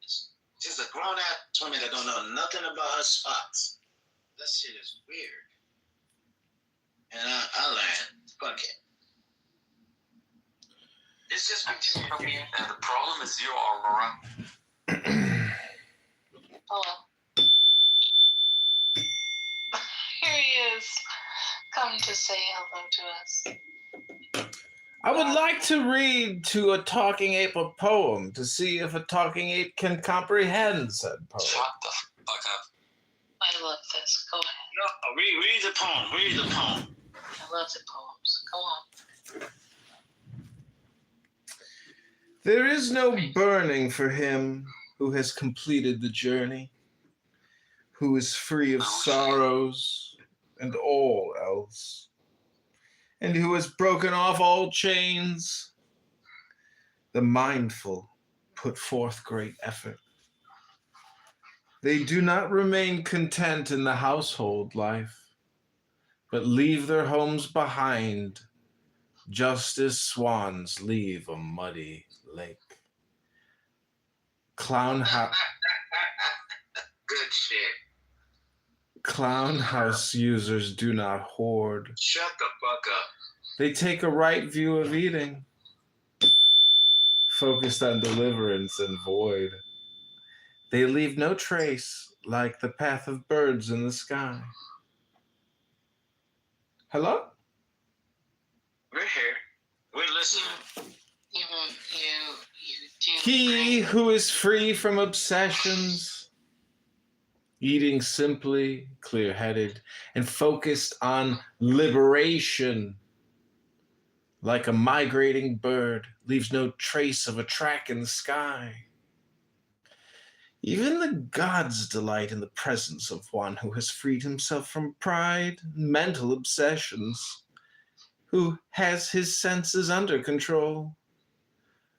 It's just a grown-ass woman that don't know nothing about her spots. That shit is weird. And I learned. Fuck it. It's just continuing to be, and the problem is you, Aurora. Hello. Here he is, come to say hello to us. I would like to read to a talking ape a poem to see if a talking ape can comprehend said poem. Shut the fuck up. I love this. Go ahead. No, read the poem. Read the poem. I love the poems. Go on. There is no burning for him who has completed the journey, who is free of sorrows and all else, and who has broken off all chains. The mindful put forth great effort. They do not remain content in the household life, but leave their homes behind, just as swans leave a muddy lake. Good shit. Clown house users do not hoard. Shut the fuck up. They take a right view of eating, focused on deliverance and void. They leave no trace like the path of birds in the sky. Hello? We're here. We're listening. He who is free from obsessions, eating simply, clear-headed, and focused on liberation, like a migrating bird, leaves no trace of a track in the sky. Even the gods delight in the presence of one who has freed himself from pride and mental obsessions, who has his senses under control,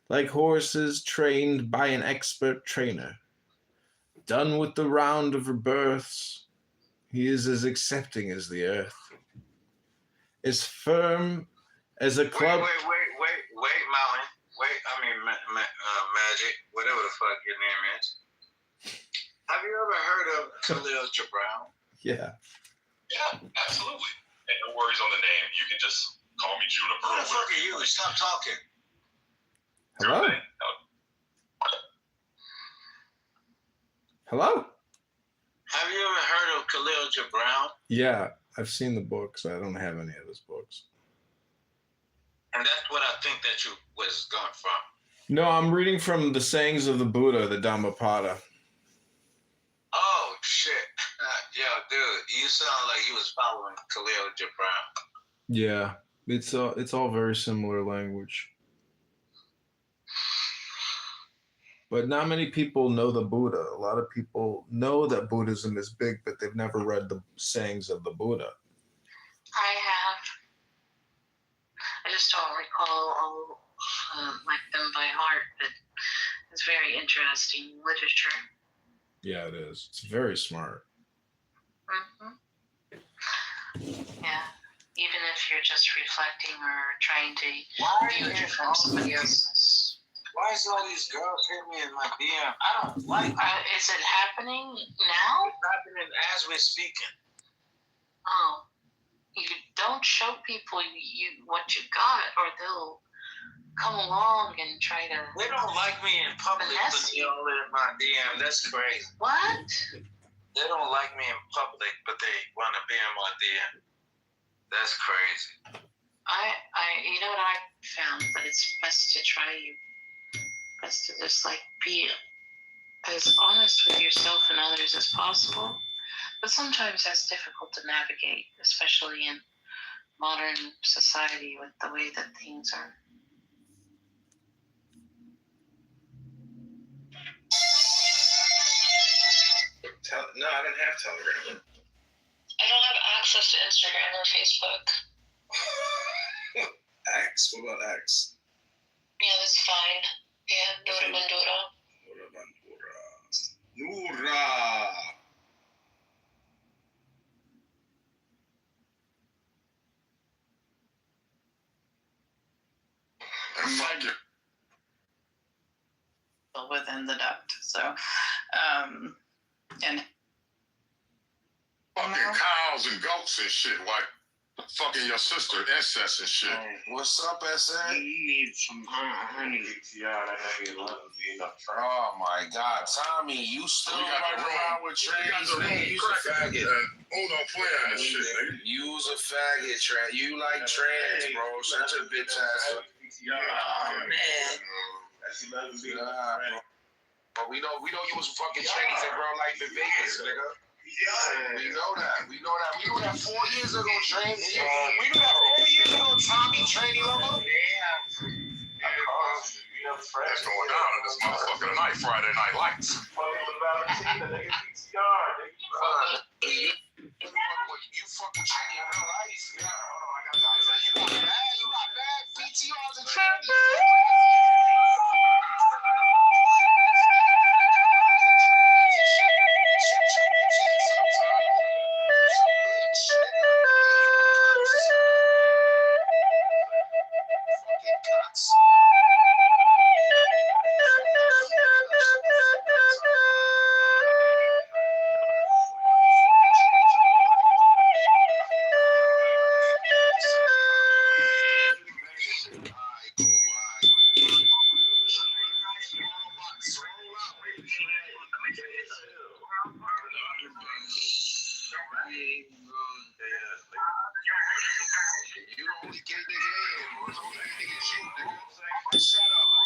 like horses trained by an expert trainer. Done with the round of rebirths, he is as accepting as the earth, as firm as a club. Wait, Mountain. Magic, whatever the fuck your name is. Have you ever heard of Khalil Gibran? Yeah. Yeah, absolutely. And no worries on the name. You can just call me Juniper. Who the fuck are you? Stop talking. Hello? Hello? Have you ever heard of Khalil Gibran? Yeah, I've seen the books. I don't have any of his books. And that's what I think that you was going from. No, I'm reading from the sayings of the Buddha, the Dhammapada. Oh shit. Yo, dude, you sound like you was following Khalil Gibran. Yeah, it's all very similar language. But not many people know the Buddha. A lot of people know that Buddhism is big, but they've never read the sayings of the Buddha. I have. I just don't recall all like them by heart, but it's very interesting literature. Yeah, it is. It's very smart. Mm-hmm. Yeah. Even if you're just reflecting or trying to hear from somebody else. Why is all these girls hitting me in my DM? I don't like it. Is it happening now? It's happening as we're speaking. Oh. You don't show people you what you got, or they'll come along and try to. They don't like me in public, but they all in my DM. That's crazy. What? They don't like me in public, but they want to be in my DM. That's crazy. You know what I found? That it's best to best to just like be as honest with yourself and others as possible. But sometimes that's difficult to navigate, especially in modern society with the way that things are. No, I don't have Telegram. I don't have access to Instagram or Facebook. X? What about X? Yeah, that's fine. Yeah, Dora Bandura. Noora! Within the duct. So, and Fucking cows and goats and shit, like fucking your sister, incest and shit. What's up, SA? You need some honey. Oh my God, Tommy, you still running around with trans? Nigga, use a faggot. Hold on, playing this shit, nigga. Use a faggot, trans. You like trans, bro. Such a bitch ass. Oh man. Nah, bro. But we know you was fucking trans in real life in Vegas, nigga. We know that. We know that 4 years ago, Train. We knew that 4 years ago, Tommy, Trainee lover. That's going down in this motherfucker tonight, Friday Night Lights. You fucking Trainee in real life. Yeah. You got bad PTRs and Trainee. You don't only get a nigga in, bro. It's only niggas you, nigga. Shut up, bro.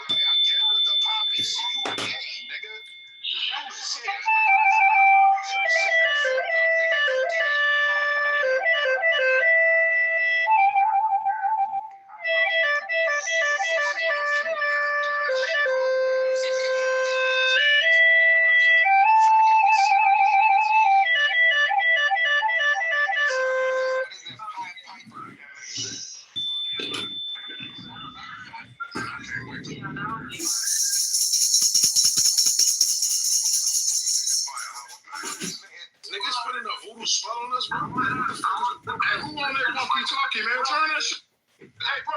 I get with the poppy, so you gay, nigga. You say it. Niggas putting a voodoo spell on us, bro. Hey, who on that walkie-talkie, man? Turn that shit. Hey, bro.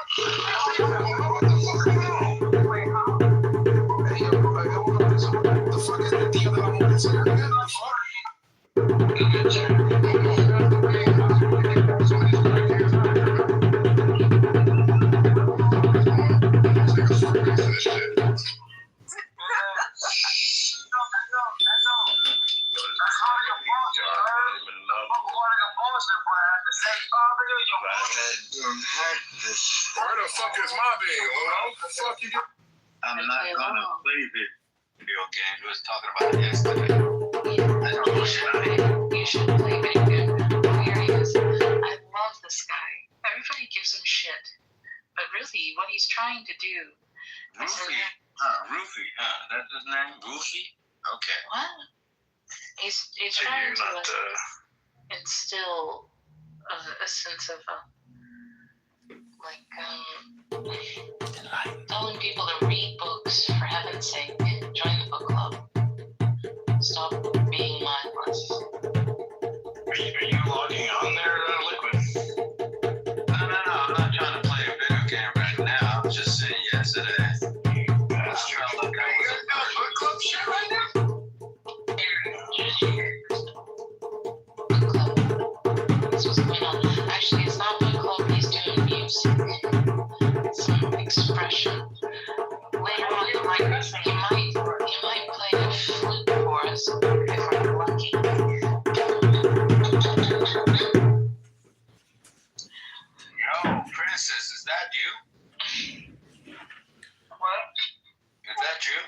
What the fuck going on? Hey, yo, what the fuck is that? Do you know what it's here? What the fuck? Where the fuck is my video? I'm not gonna play this video game. He was talking about it yesterday. You should play video game. Here he is. I love this guy. Everybody gives him shit. But really, what he's trying to do. Roofie. Roofie. That's his name? Roofie? Okay. What? He's trying to instill a sense of telling people to read books, for heaven's sake. Join the book club. Stop being mindless. Are you logging on there, Liquid? No, I'm not trying to play a video game right now. I'm just saying yesterday. That's true. Look, I was in book club shit right now. That's what's going on. Actually, it's not book club. He's doing music. Some expression. Later on, he might play a flute for us if we're lucky. Yo, Princess, is that you? What? Is that you?